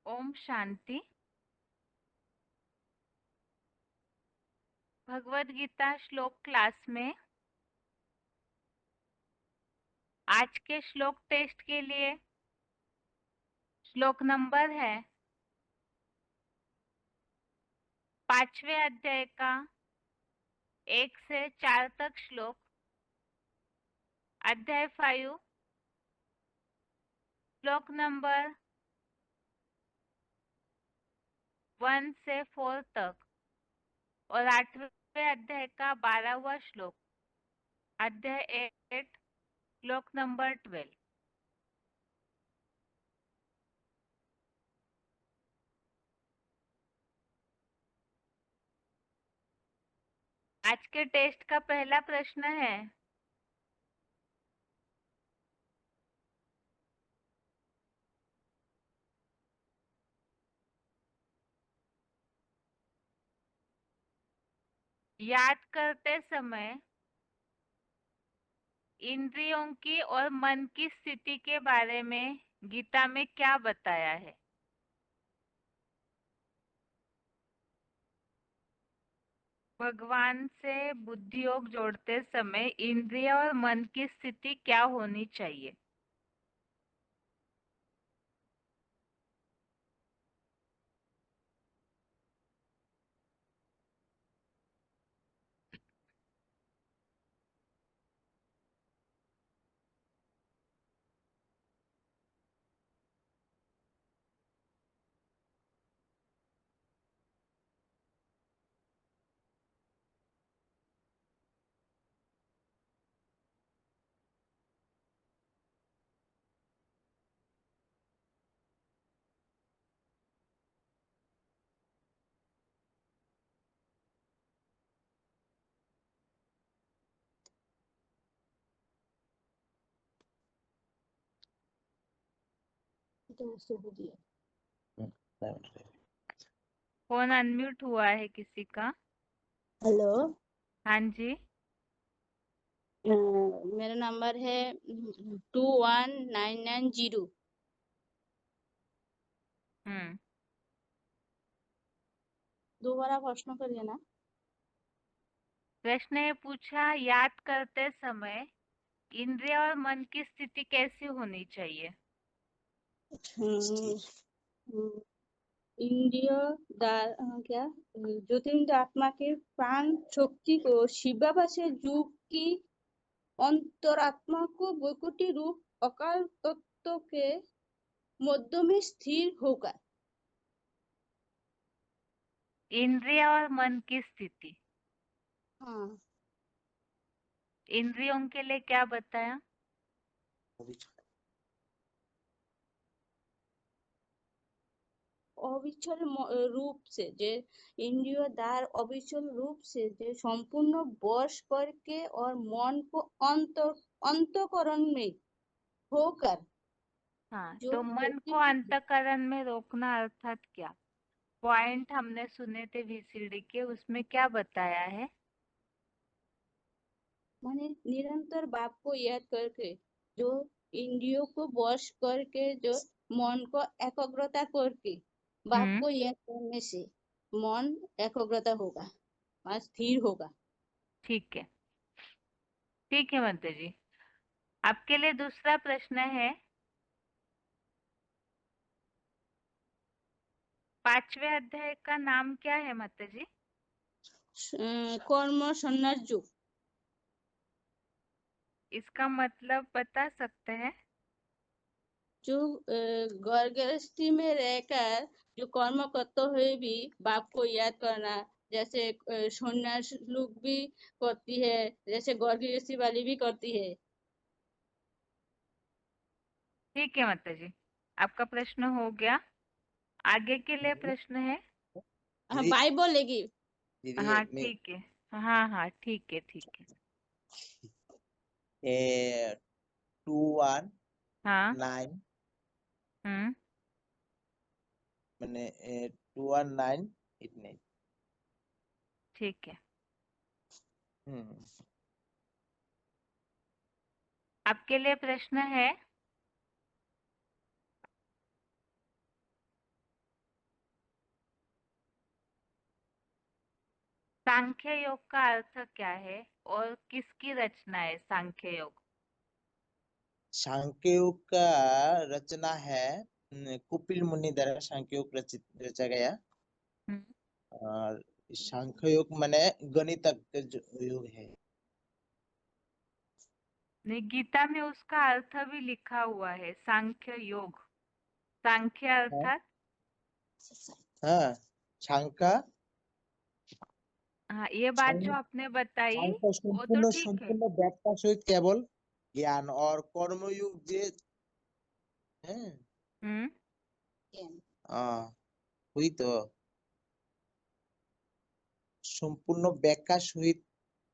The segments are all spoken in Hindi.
ओम शांति। भगवत गीता श्लोक क्लास में आज के श्लोक टेस्ट के लिए श्लोक नंबर है 5वें अध्याय का 1 से 4 तक श्लोक। अध्याय 5 श्लोक नंबर 1 से 4 तक और 8वें अध्याय का 12वां श्लोक। अध्याय 8 श्लोक नंबर 12। आज के टेस्ट का पहला प्रश्न है, याद करते समय इंद्रियों की और मन की स्थिति के बारे में गीता में क्या बताया है। भगवान से बुद्धि योग जोड़ते समय इंद्रिय और मन की स्थिति क्या होनी चाहिए। फोन अनम्यूट हुआ है किसी का। हेलो। हाँ जी। मेरा नंबर है 21990। हम्म। दोबारा प्रश्न करिए ना। प्रश्न ये पूछा, याद करते समय इंद्रिय और मन की स्थिति कैसी होनी चाहिए। हम्म, हम्म, इंद्रिय क्या ज्योतिर्विद आत्मा के प्राण शक्ति को शिवाभासे युग की अंतरात्मा को वैकुंठी रूप अकाल तत्व के मध्य में स्थिर होगा। इंद्रिय और मन की स्थिति। हाँ, इंद्रियों के लिए क्या बताया। অবিচল रूप से जे इंद्रिय द्वार अविचल रूप से जे संपूर्ण वश करके और मन को अंतकरण में होकर हाँ, जो तो मन को गतिविधि अंतःकरण में रोकना अर्थात क्या। पॉइंट हमने सुने थे वीसीडी के, उसमें क्या बताया है। माने निरंतर बाप को याद करके जो इंद्रियों को वश करके जो मन को एकाग्रता करके बाप हम्म। को याद करने से मन एकाग्रता होगा और स्थिर होगा। ठीक है, ठीक है माता जी। आपके लिए दूसरा प्रश्न है, 5वें अध्याय का नाम क्या है माता जी। कर्म संन्यास योग। इसका मतलब बता सकते हैं। जो घर गृहस्थी में रहकर जो कर्म करते हुए भी बाप को याद करना, जैसे सन्यास लोग भी करती है, जैसे घर गृहस्थी वाली भी करती है। ठीक है माता जी, आपका प्रश्न हो गया। आगे के लिए प्रश्न है। हाँ, दीदी बाई बोलेगी। दीदी हाँ एक मिनट। ठीक है। हाँ हाँ ठीक है ठीक है। ए 219 हाँ। हम्म। মানে 219 इतने। ठीक है। हम्म। आपके लिए प्रश्न है, सांख्य योग का अर्थ क्या है और किसकी रचना है सांख्य योग? सांख्य योग का रचना है कपिल मुनि द्वारा सांख्य योग रचा गया। हम्म, और सांख्य योग माने गणितज्ञ जो योग है। नहीं, गीता में उसका अर्थ भी लिखा हुआ है, सांख्य योग। सांख्य हाँ अर्थात, हाँ, सांख्य हाँ, ये बात जो आपने बताई सांख्य वो तो संपूर्ण ठीक है। संपूर्ण व्याख्या सहित केवल ज्ञान और कर्मयोग जे है। हम्म, हाँ, हुई तो संपूर्ण व्याख्या सहित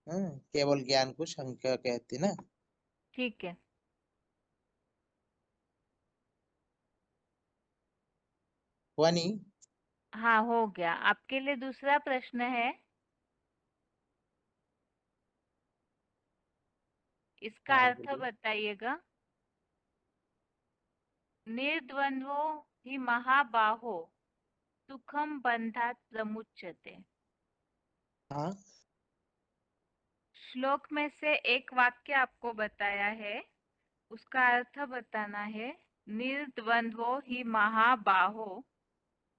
केवल ज्ञान को सांख्य कहते ना। ठीक है। हुआ नहीं? हाँ, हो गया। आपके लिए दूसरा प्रश्न है, इसका हाँ अर्थ बोलिए। बताइएगा। निर्द्वंद्वो हि महाबाहो सुखम बंधात प्रमुच्यते। हाँ श्लोक में से एक वाक्य आपको बताया है, उसका अर्थ बताना है। निर्द्वंद्वो हि महाबाहो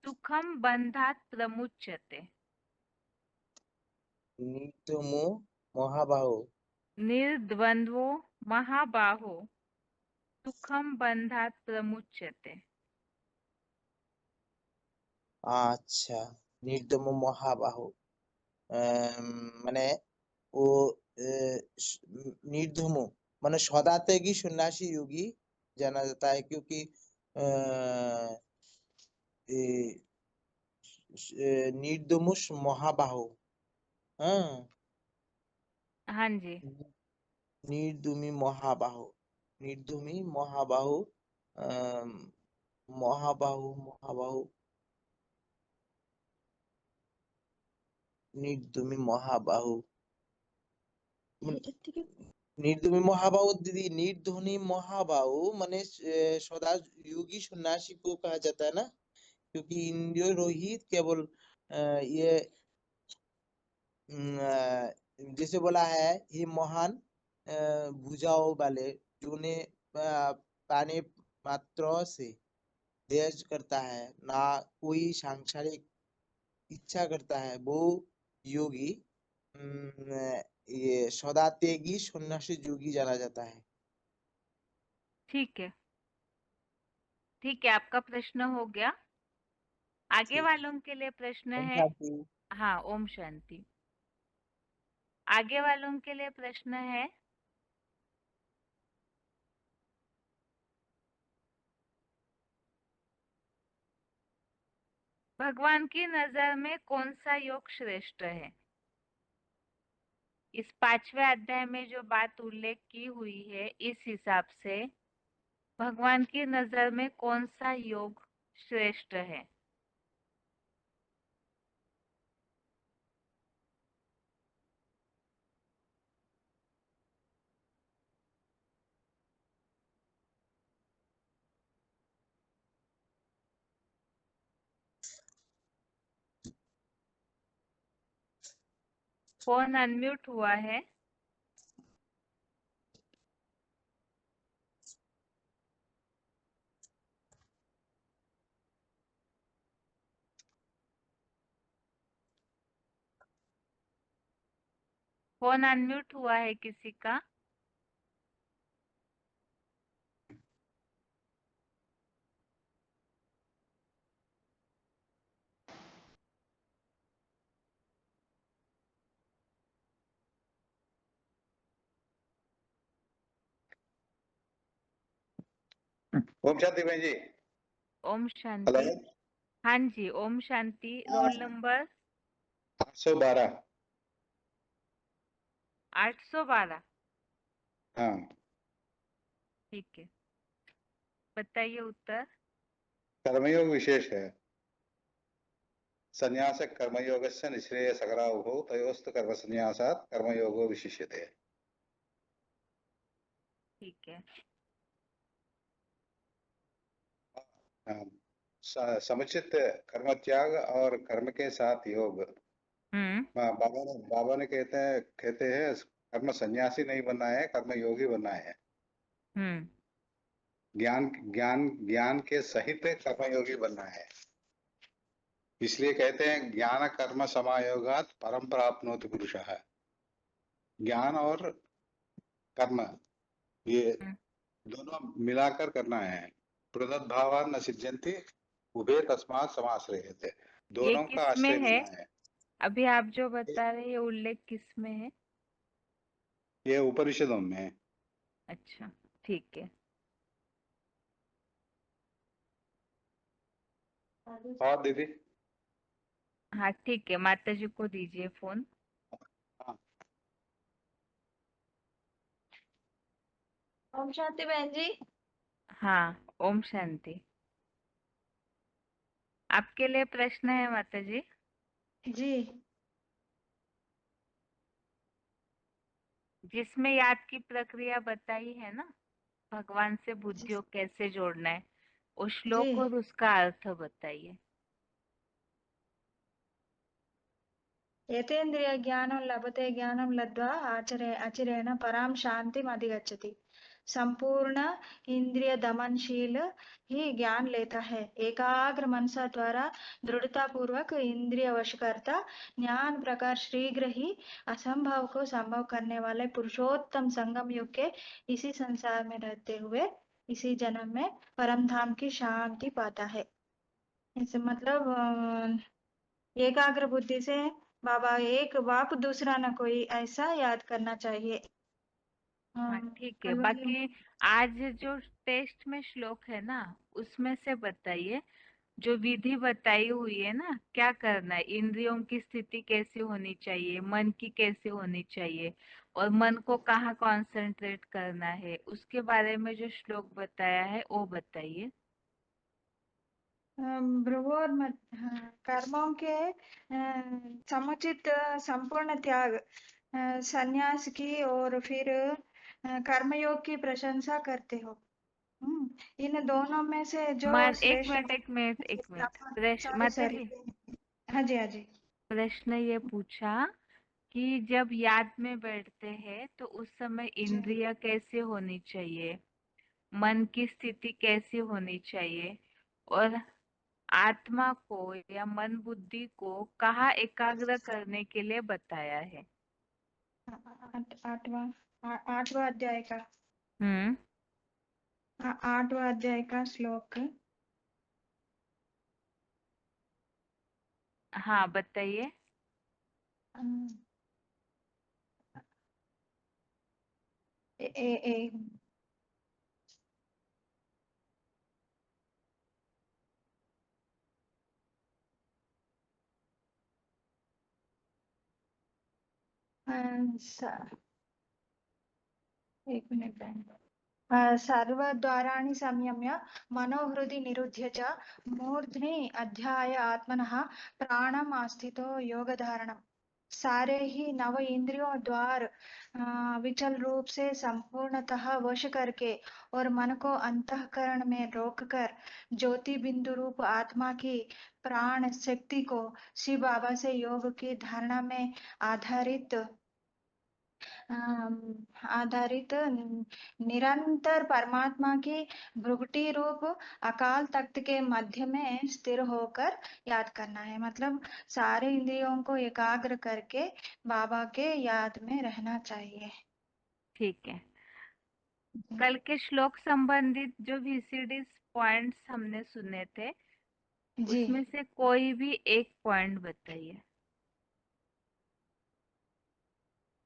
सुखम बंधात प्रमुच्यते। नितमो महाबाहो। निर्द्वंद्वो महाबाहो सुखम बंधात प्रमुच्यते। अच्छा, निर्दम महाबाहो মানে ও निर्धूम माने सदात्यागी सन्यासी योगी जाना जाता है, क्योंकि ये निर्दोमुष महाबाहो। हाँ, हाँ जी, निर्दुमी महाबाहो, निर्दुमी महाबाहो, अम, महाबाहो महाबाहो, निर्दुमी महाबाहो এটার থেকে निर्दुमी महाबाहो दीदी, निर्धुनी महाबाहो माने सदा योगी सन्यासी को कहा जाता है ना, क्योंकि इंद्रिय रोहित केवल ये जैसे बोला है ये महान भुजाओं वाले जो ने पाने मात्र से देश करता है, ना कोई सांसारिक इच्छा करता है, वो योगी ये सदा त्यागी सन्यासी योगी जाना जाता है। ठीक है। ठीक है, आपका प्रश्न हो गया। आगे ठीक वालों के लिए प्रश्न है, है। शांति। हाँ, ओम शांति। आगे वालों के लिए प्रश्न है, भगवान की नजर में कौन सा योग श्रेष्ठ है? इस 5वें अध्याय में जो बात उल्लेख की हुई है, इस हिसाब से भगवान की नजर में कौन सा योग श्रेष्ठ है? फोन अनम्यूट हुआ है। फोन अनम्यूट हुआ है किसी का? ओम शांति बहन जी। ओम हेलो, शांति। हाँ जी, ओम शांति। Roll number 812। 812। हाँ, ठीक है, बताइए उत्तर। कर्मयोग विशेष है। संन्यास कर्मयोगस्य निःश्रेय सगरावुः तयोस्तु कर्म संन्यासात् कर्मयोगो विशिष्यते। ठीक है। हाँ, समुचित कर्म त्याग और कर्म के साथ योग बाबा ने कहते हैं कर्म सन्यासी नहीं बनना है, कर्म योगी बनना है। ज्ञान ज्ञान ज्ञान के सहित कर्मयोगी बनना है। इसलिए कहते हैं ज्ञान कर्म समायोगात परम प्राप्नोति पुरुषः। ज्ञान और कर्म ये दोनों मिलाकर करना है। पृथक भावान न सिद्ध्यन्ति उभे तस्मात् समाश्रयते। ये दोनों का किस में आश्रय है? लेना है। अभी आप जो बता रहे हैं ये उल्लेख किस में है? ये उपनिषदों में। अच्छा, ठीक है। और दीदी हाँ ठीक है, माता जी को दीजिए फोन। हाँ। ओम शांति बहन जी। हाँ, ओम शांति। आपके लिए प्रश्न है माता जी? जी जिसमें याद की प्रक्रिया बताई है ना, भगवान से बुद्धि को कैसे जोड़ना है, उस श्लोक और उसका अर्थ बताइए। यतेन्द्रिय ज्ञानं लभते ज्ञानं लब्ध्वा आचरेण परां शांतिम् अधिगच्छति। संपूर्ण इंद्रिय दमनशील ही ज्ञान लेता है। एकाग्र मनसा द्वारा दृढ़ता पूर्वक इंद्रिय वशकर्ता ज्ञान प्रकार शीघ्र ही असंभव को संभव करने वाले पुरुषोत्तम संगम युग के इसी संसार में रहते हुए इसी जन्म में परम धाम की शांति पाता है। इसे मतलब एकाग्र बुद्धि से बाबा एक बाप दूसरा न कोई ऐसा याद करना चाहिए। हाँ ठीक है। कल बाकी आज जो टेस्ट में श्लोक है ना, उसमें से बताइए जो विधि बताई हुई है ना, क्या करना है, इंद्रियों की स्थिति कैसे होनी चाहिए, मन की कैसे होनी चाहिए, और मन को कहाँ कंसंट्रेट करना है, उसके बारे में जो श्लोक बताया है वो बताइए। भ्रुवोर कर्मों के समुचित संपूर्ण त्याग संन्यास की और फिर कर्मयोग की प्रशंसा करते हो। इन दोनों में से जो मन एक श्रेष्ठ मिनट प्रश्न सॉरी माता सॉरी। जी, हाँ जी हाँ जी। प्रश्न ये पूछा कि जब याद में बैठते हैं तो उस समय इंद्रिय कैसे होनी चाहिए, मन की स्थिति कैसी होनी चाहिए, और आत्मा को या मन बुद्धि को कहाँ एकाग्र करने के लिए बताया है। आठवां अध्याय का हम्म। आठवां अध्याय का श्लोक हाँ बताइए। अम, ए, ए, ए, एक मिनट। सर्वद्वाराणि संयम्य मनोहृदि निरुध्य च मूर्ध्नि अध्याय आत्मनः प्राणम आस्थितो योगधारणम। सारे ही नव इंद्रियों द्वार विचल रूप से संपूर्णतः वश करके और मन को अंतःकरण में रोककर ज्योति बिंदु रूप आत्मा की प्राण शक्ति को शिव बाबा से योग की धारणा में आधारित निरंतर परमात्मा की भ्रुकुटी रूप अकाल तख्त के मध्य में स्थिर होकर याद करना है। मतलब सारे इंद्रियों को एकाग्र करके बाबा के याद में रहना चाहिए। ठीक है। कल के श्लोक संबंधित जो VCD पॉइंट्स हमने सुने थे, जी उसमें से कोई भी एक पॉइंट बताइए।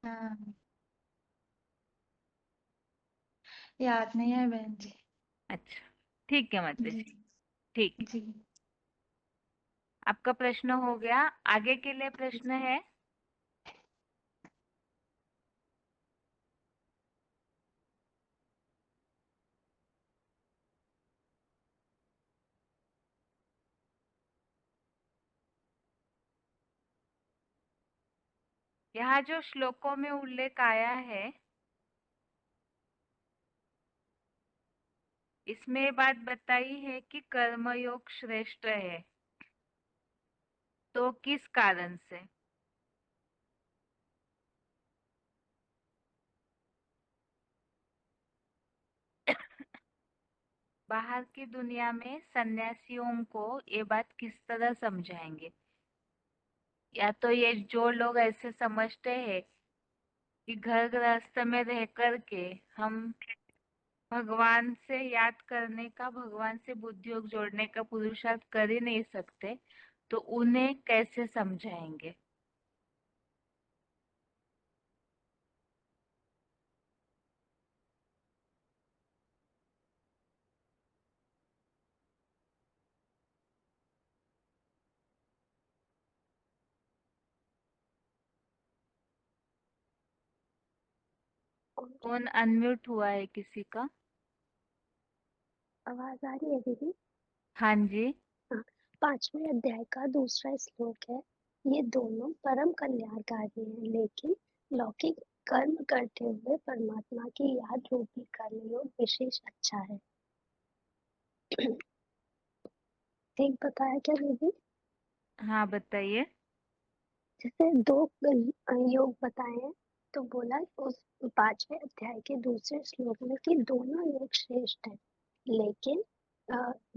हाँ, याद नहीं है बहन जी। अच्छा ठीक है माता जी जी, ठीक है। जी। आपका प्रश्न हो गया। आगे के लिए प्रश्न है? यहाँ जो श्लोकों में उल्लेख आया है, इसमें ये बात बताई है कि कर्मयोग श्रेष्ठ है, तो किस कारण से? बाहर की दुनिया में सन्यासियों को ये बात किस तरह समझाएंगे? या तो ये जो लोग ऐसे समझते हैं कि घर गृहस्थ में रह कर के हम भगवान से याद करने का, भगवान से बुद्धि योग जोड़ने का पुरुषार्थ कर ही नहीं सकते, तो उन्हें कैसे समझाएंगे? फोन अनम्यूट हुआ है किसी का? आवाज आ रही है दीदी? हाँ जी। हाँ, 5वें अध्याय का दूसरा श्लोक है। ये दोनों परम कल्याणकारी हैं, लेकिन लौकिक कर्म करते हुए परमात्मा की याद रूपी कर्मयोग विशेष अच्छा है। ठीक बताया क्या दीदी? हाँ बताइए। जैसे दो योग बताए हैं, तो बोला उस 5वें अध्याय के दूसरे श्लोक में कि दोनों योग श्रेष्ठ है, लेकिन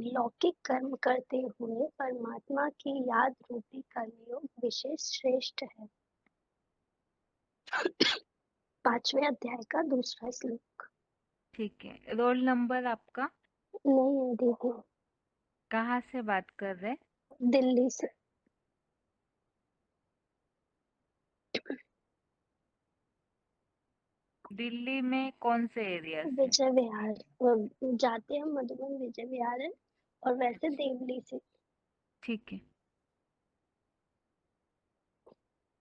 लौकिक कर्म करते हुए परमात्मा की याद रूपी कर्मयोग विशेष श्रेष्ठ है। 5वें अध्याय का दूसरा श्लोक। ठीक है, रोल नंबर आपका? नहीं है दीदी, कहाँ से बात कर रहे? दिल्ली से। दिल्ली में कौन से एरिया से? विजय विहार जाते हैं, मधुबन विजय विहार है, और वैसे अच्छा, देवली से। ठीक है।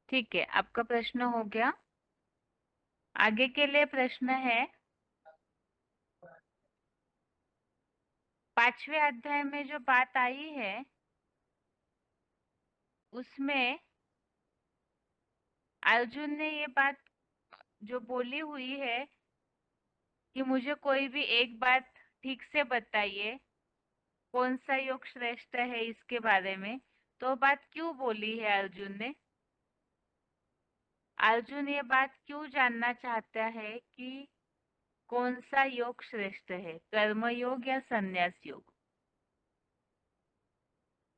ठीक है, आपका प्रश्न हो गया। आगे के लिए प्रश्न है, 5वें अध्याय में जो बात आई है उसमें अर्जुन ने ये बात जो बोली हुई है कि मुझे कोई भी एक बात ठीक से बताइए, कौन सा योग श्रेष्ठ है इसके बारे में, तो बात क्यों बोली है अर्जुन ने? अर्जुन ये बात क्यों जानना चाहता है कि कौन सा योग श्रेष्ठ है, कर्म योग या संन्यास योग?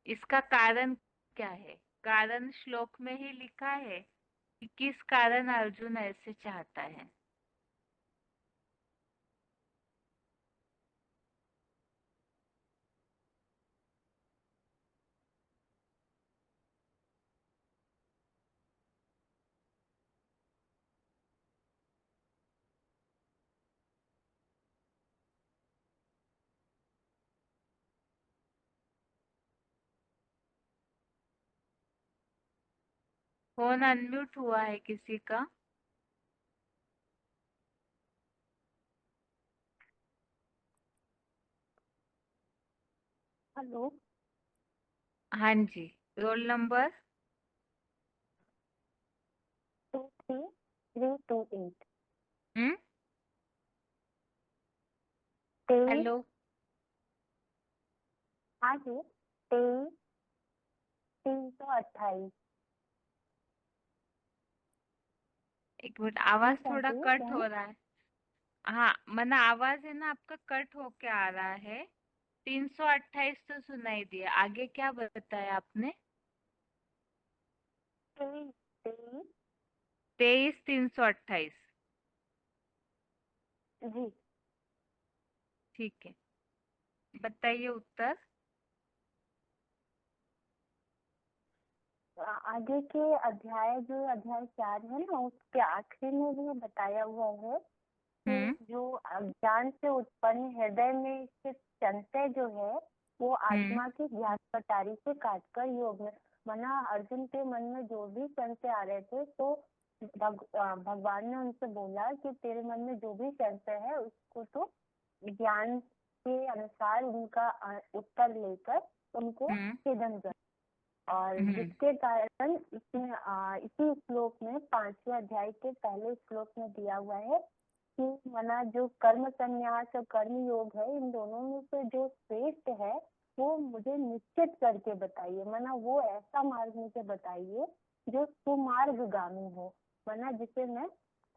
इसका कारण क्या है? कारण श्लोक में ही लिखा है कि किस कारण अर्जुन ऐसे चाहता है। फोन अनम्यूट हुआ है किसी का? हेलो, हाँ जी, रोल नंबर? 23328। हम्म, हेलो। हाँ जी, 23328। एक मिनट, आवाज ठीक है थोड़ा जी, कट क्या? हो रहा है। हाँ, मना आवाज है ना आपका कट होके आ रहा है। 328 तो सुनाई दिया, आगे क्या बताया आपने? 23 23 328। जी। ठीक है, बताइए उत्तर। आगे के अध्याय, जो अध्याय 4 है ना, उसके आखिरी में भी बताया हुआ है हम्म। कि जो अज्ञान से उत्पन्न हृदय में स्थित संशय जो है, वो आत्मा की ज्ञान कटारी से काटकर योग में, माना अर्जुन के मन में जो भी संशय आ रहे थे, तो भगवान ने उनसे बोला कि तेरे मन में जो भी संशय है उसको तो ज्ञान के अनुसार उनका उत्तर लेकर उनको छेदन कर। और जिसके कारण इसमें इसी श्लोक में 5वें अध्याय के पहले श्लोक में दिया हुआ है कि मना जो कर्म संन्यास और कर्म योग है, इन दोनों में से जो श्रेष्ठ है वो मुझे निश्चित करके बताइए, मना वो ऐसा मार्ग मुझे बताइए जो सुमार्गगामी हो, मना जिसे मैं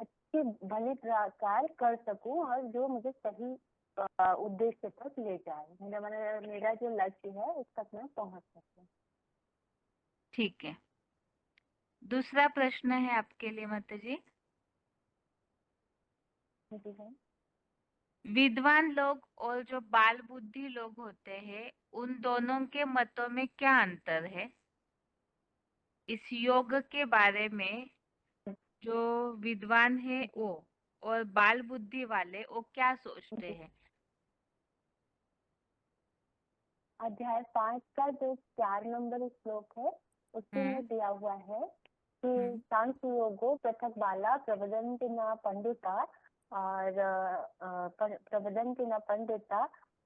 अच्छी भली प्रकार कर सकूं और जो मुझे सही उद्देश्य तक ले जाए, मेरा जो लक्ष्य है उस तक मैं पहुंच सकूं। ठीक है, दूसरा प्रश्न है आपके लिए माता जी। जी है। विद्वान लोग और जो बाल बुद्धि लोग होते हैं, उन दोनों के मतों में क्या अंतर है? इस योग के बारे में जो विद्वान है वो और बाल बुद्धि वाले वो क्या सोचते हैं? अध्याय 5 का जो 4 नंबर श्लोक है उसमें हम्म दिया हुआ है कि हम्म सांख्य योगो पृथक बाला प्रवदन्ति न पंडिता और प्रवदन्ति न पंडिता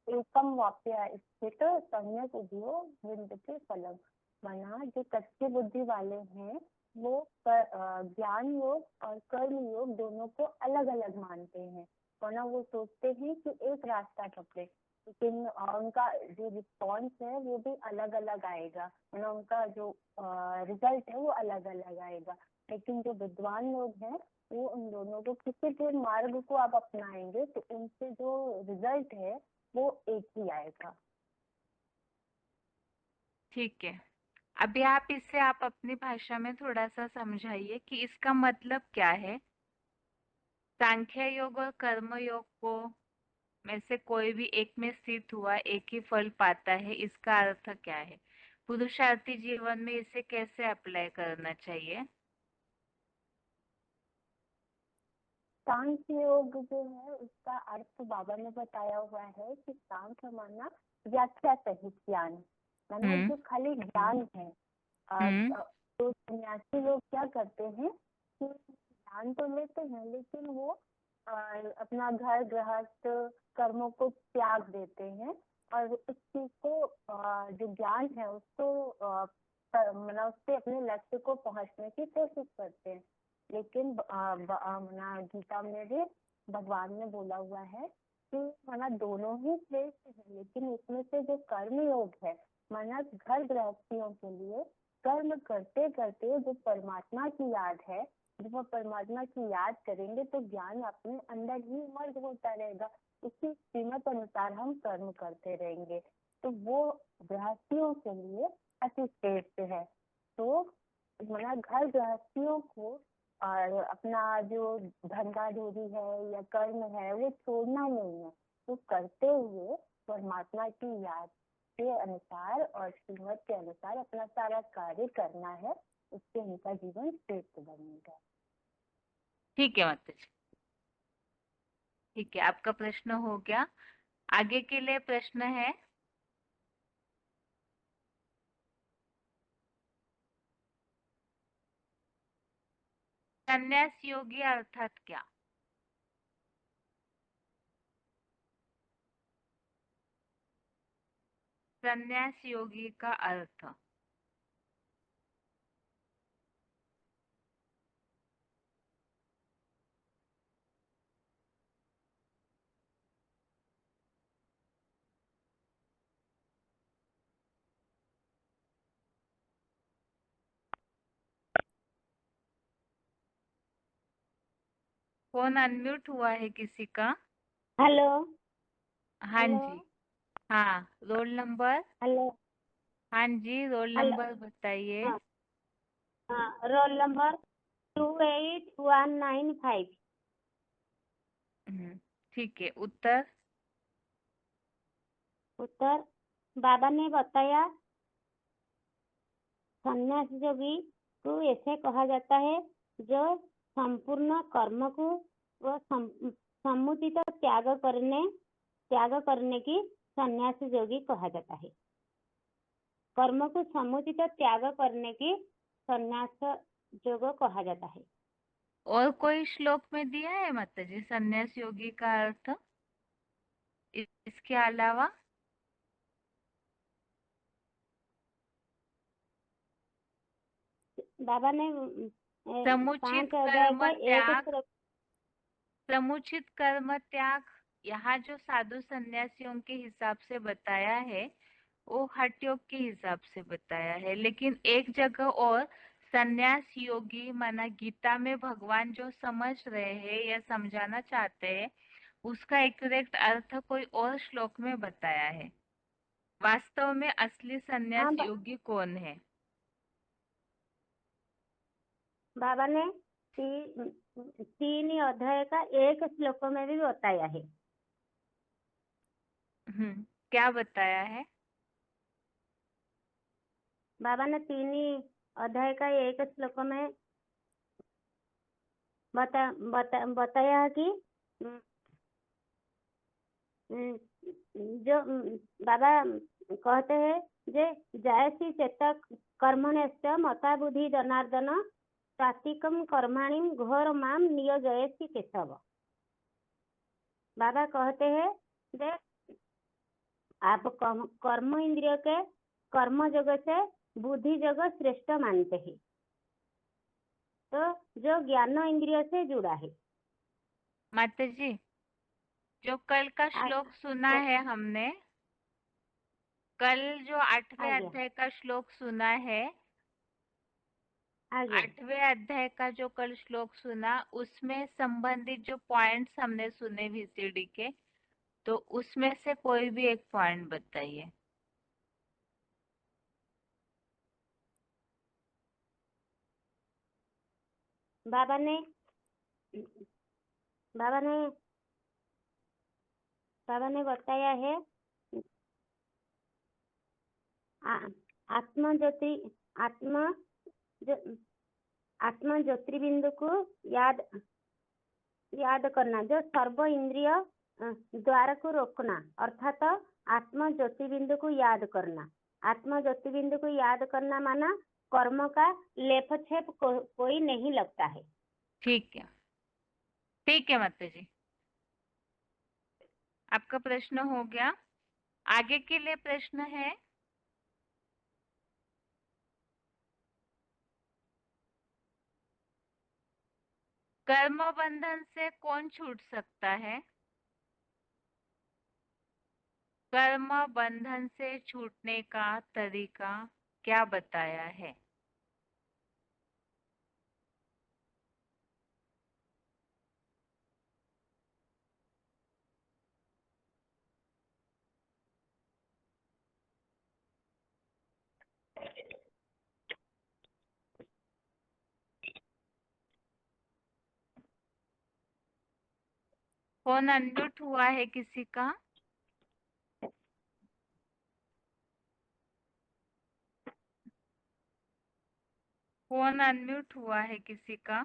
एकम वाप्य स्थित सम्यक उद्यो विन्दति फलम। माना जो कच्चे बुद्धि वाले हैं वो ज्ञान योग और कर्म योग दोनों को अलग अलग मानते हैं, वरना वो सोचते हैं कि एक रास्ता पकड़े, लेकिन उनका जो रिस्पॉन्स है वो भी अलग अलग आएगा, मतलब उनका जो रिजल्ट है वो अलग अलग आएगा। लेकिन जो विद्वान लोग हैं वो उन दोनों को किसी भी मार्ग को आप अपनाएंगे तो उनसे जो रिजल्ट है वो एक ही आएगा। ठीक है, अभी आप इसे आप अपनी भाषा में थोड़ा सा समझाइए कि इसका मतलब क्या है। सांख्य योग और कर्म योग को में से कोई भी एक में स्थित हुआ एक ही फल पाता है, इसका अर्थ क्या है? पुरुषार्थी जीवन में इसे कैसे अप्लाई करना चाहिए? सांख्य योग जो है उसका अर्थ बाबा ने बताया हुआ है कि सांख्य माना व्याख्या सहित ज्ञान, माना जो खाली ज्ञान है। तो सन्यासी लोग क्या करते हैं कि ज्ञान तो लेते हैं लेकिन वो अपना घर गृहस्थ कर्मों को त्याग देते हैं और उस चीज को जो ज्ञान है उसको मतलब उससे अपने लक्ष्य को पहुंचने की कोशिश करते हैं। लेकिन गीता में भी भगवान ने बोला हुआ है कि माना दोनों ही श्रेष्ठ है, लेकिन इसमें से जो कर्म योग है माना घर गृहस्थियों के लिए कर्म करते करते जो परमात्मा की याद है, जब वो परमात्मा की याद करेंगे तो ज्ञान अपने अंदर ही मर्ज होता रहेगा, उसी श्रीमत अनुसार हम कर्म करते रहेंगे, तो वो गृहस्थियों के लिए अति श्रेष्ठ है। तो माना घर गृहस्थियों को और अपना जो धंधाधूरी है या कर्म है वो छोड़ना नहीं है, तो करते हुए परमात्मा की याद के अनुसार और श्रीमत के अनुसार अपना सारा कार्य करना है, उससे उनका जीवन श्रेष्ठ बनेगा। ठीक है माता जी, ठीक है, आपका प्रश्न हो गया। आगे के लिए प्रश्न है, संन्यास योगी अर्थात क्या? संन्यास योगी का अर्थ। फोन अनम्यूट हुआ है किसी का? हेलो। हाँ जी, हाँ, रोल नंबर। हेलो। हाँ जी, रोल हेलो। नंबर बताइए। हाँ, रोल नंबर 28195। ठीक है, उत्तर। उत्तर बाबा ने बताया संन्यास योगी को ऐसे कहा जाता है जो संपूर्ण कर्म को व समुचित त्याग करने की संन्यास योगी कहा जाता है। कर्म को समुचित त्याग करने की संन्यास योग कहा जाता है। और कोई श्लोक में दिया है माता जी संन्यास योगी का अर्थ इसके अलावा? बाबा ने समुचित 5 अध्याय कर्म का त्याग, समुचित कर्म त्याग यहाँ जो साधु सन्यासियों के हिसाब से बताया है वो हठ योग के हिसाब से बताया है, लेकिन एक जगह और सन्यास योगी माना गीता में भगवान जो समझ रहे हैं या समझाना चाहते हैं उसका एग्जैक्ट अर्थ कोई और श्लोक में बताया है। वास्तव में असली हाँ संन्यास योगी कौन है? बाबा ने तीन अध्याय का एक श्लोक में भी बताया है। क्या बताया है? बाबा ने तीन अध्याय का एक श्लोक में बताया कि जो बाबा कहते हैं जे जायसी चेतक कर्मण्यश्च मता बुद्धि जनार्दन सात्विकम कर्माणि घोर माम नियोजयसि केशव। बाबा कहते हैं जे आप कर्म इंद्रिय के कर्म जग से बुद्धि जग श्रेष्ठ मानते हैं, तो जो ज्ञान इंद्रिय से जुड़ा है। माता जी, जो कल का श्लोक सुना है हमने, कल जो 8वें आगे अध्याय का श्लोक सुना है, आगे 8वें अध्याय का जो कल श्लोक सुना, उसमें संबंधित जो पॉइंट्स हमने सुने VCD के, तो उसमें से कोई भी एक पॉइंट बताइए। बाबा ने बताया है आत्म ज्योतिर्बिंदु को याद करना, जो सर्व इंद्रिय द्वार को रोकना, अर्थात आत्म ज्योतिर्बिंदु को याद करना। आत्म ज्योतिर्बिंदु को याद करना माना कर्म का लेप छेप कोई नहीं लगता है। ठीक है, ठीक है माता जी, आपका प्रश्न हो गया। आगे के लिए प्रश्न है, कर्म बंधन से कौन छूट सकता है? कर्म बंधन से छूटने का तरीका क्या बताया है? फोन अनम्यूट हुआ है किसी का? फोन अनम्यूट हुआ है किसी का?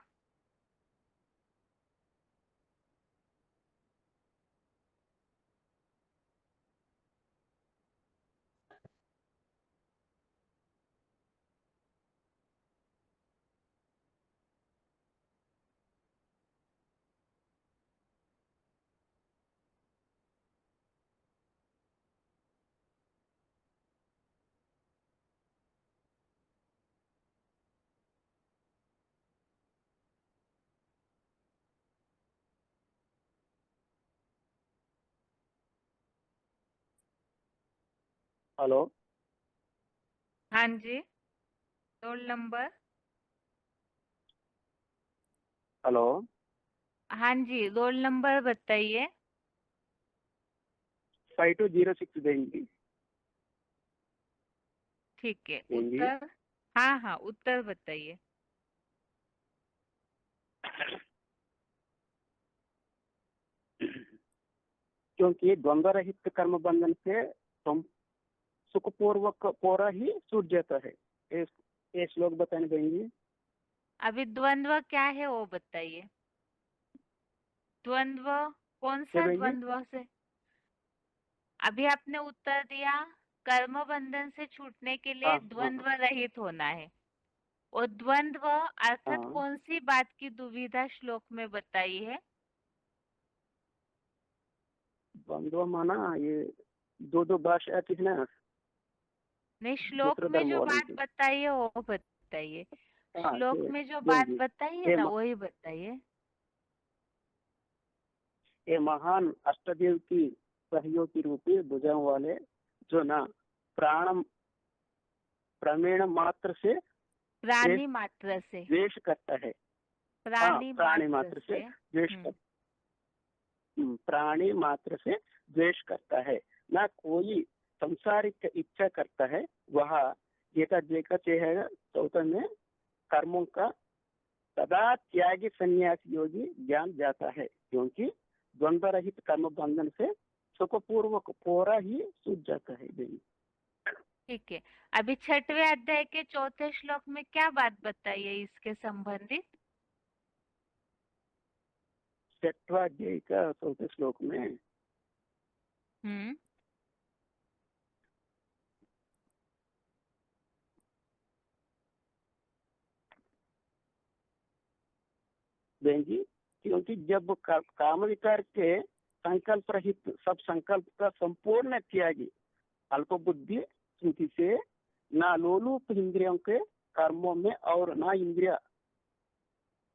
हेलो, हाँ जी, रोल नंबर। हेलो, हाँ जी, रोल नंबर बताइए। 5206 देंगी। ठीक है, देंगी। उत्तर? हाँ हाँ, उत्तर बताइए। क्योंकि द्वंद्व रहित कर्म बंधन से तुम सुखपूर्वक पूरा ही छूट जाता है। ये श्लोक बताने देंगी। अभी द्वंद्व क्या है वो बताइए। द्वंद्व कौन क्या सा देंगी? द्वंद्व से? अभी आपने उत्तर दिया कर्म बंधन से छूटने के लिए हाँ, द्वंद्व रहित होना है। और द्वंद्व अर्थात हाँ। कौन सी बात की दुविधा श्लोक में बताई है? द्वंद्व माना ये दो भाषा थी ना, नहीं, श्लोक दूसरे में धर्म जो वालों बात की। बताई है वो बताइए। हाँ, श्लोक में जो बात देंगी। बताई है ना वही बताइए। ये महान अष्टदेव की सहयोगी रूपी भुजाओं वाले जो ना प्रमेण मात्र से प्राणी मात्र से, द्वेष करता है। हाँ, प्राणी प्राणी मात्र मात्र से से। द्वेष करता प्राणी मात्र से द्वेष करता है, ना कोई संसारिक इच्छा करता है। वह गीता है 14 में कर्मों का सदा त्यागी सन्यासी योगी ज्ञान जाता है, क्योंकि द्वंद्व रहित कर्म बंधन से सुखपूर्वक पूरा ही सूझ जाता है। ठीक है, अभी 6वें अध्याय के 4थे श्लोक में क्या बात बताई है इसके संबंधित? 6वां अध्याय का 4थे श्लोक में जी, क्योंकि जब काम विकार के संकल्प रहित सब संकल्प का संपूर्ण त्यागी अल्प बुद्धि स्मृति से न लोलुप इंद्रियों के कर्मों में और न इंद्रिया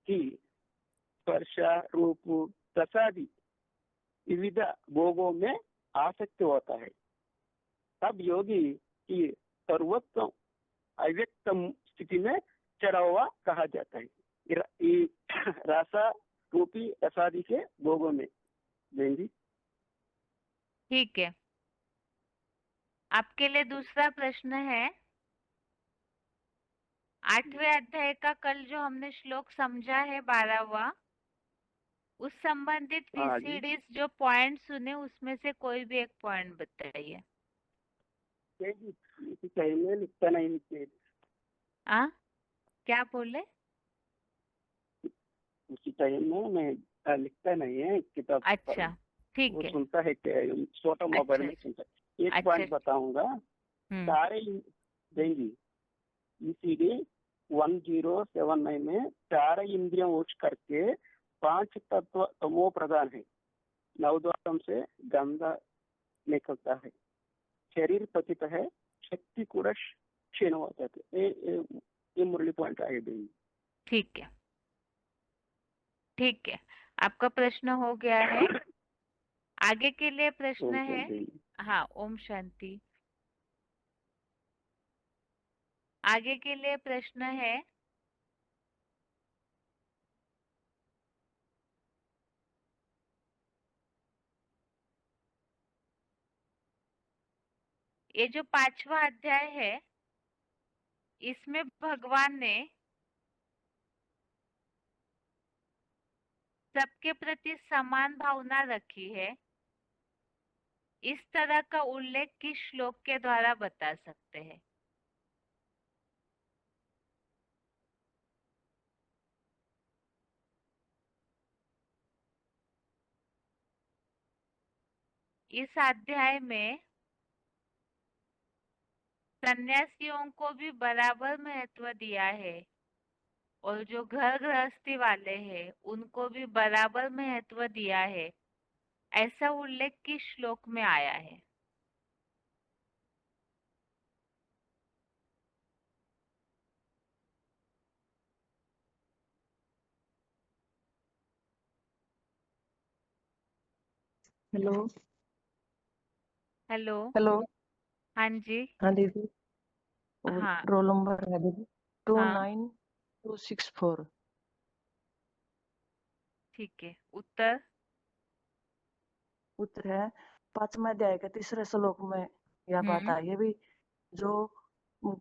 की स्पर्श रूप रसादि विविध भोगों में आसक्त होता है, तब योगी की सर्वोत्तम अव्यक्त स्थिति में चढ़ा हुआ कहा जाता है, रासा रूपी रसादि के भोगों में। जी ठीक है, आपके लिए दूसरा प्रश्न है। 8वें अध्याय का कल जो हमने श्लोक समझा है 12वां, उस संबंधित VCDs जो पॉइंट सुने उसमें से कोई भी एक पॉइंट बताइए। लिखता नहीं क्या बोले? उसी टाइम में मैं लिखता नहीं है किताब। अच्छा, ठीक है, सुनता है छोटा मोबाइल में सुनता है। एक पॉइंट बताऊंगा, सारे देंगी ECD 1079 में चार इंद्रियों उच्च करके 5 तत्व तमो प्रधान है, 9 द्वारों से गंधा निकलता है, शरीर पतित है, शक्ति कूड़ा क्षीण हो जाते। ये मुरली पॉइंट आए देंगी। ठीक है, ठीक है, आपका प्रश्न हो गया है। आगे के लिए प्रश्न है। हाँ, ओम शांति। आगे के लिए प्रश्न है। ये जो 5वां अध्याय है, इसमें भगवान ने सबके प्रति समान भावना रखी है। इस तरह का उल्लेख किस श्लोक के द्वारा बता सकते हैं? इस अध्याय में सन्यासियों को भी बराबर महत्व दिया है और जो घर गृहस्थी वाले हैं उनको भी बराबर महत्व दिया है, ऐसा उल्लेख किस श्लोक में आया है? Hello hello. हेलो। हाँ जी। हाँ दीदी, और हाँ रोल नंबर है दीदी हाँ 29264। ठीक है, उत्तर उत्तर है 5वां अध्याय के 3रे श्लोक में यह बात आई है भी, जो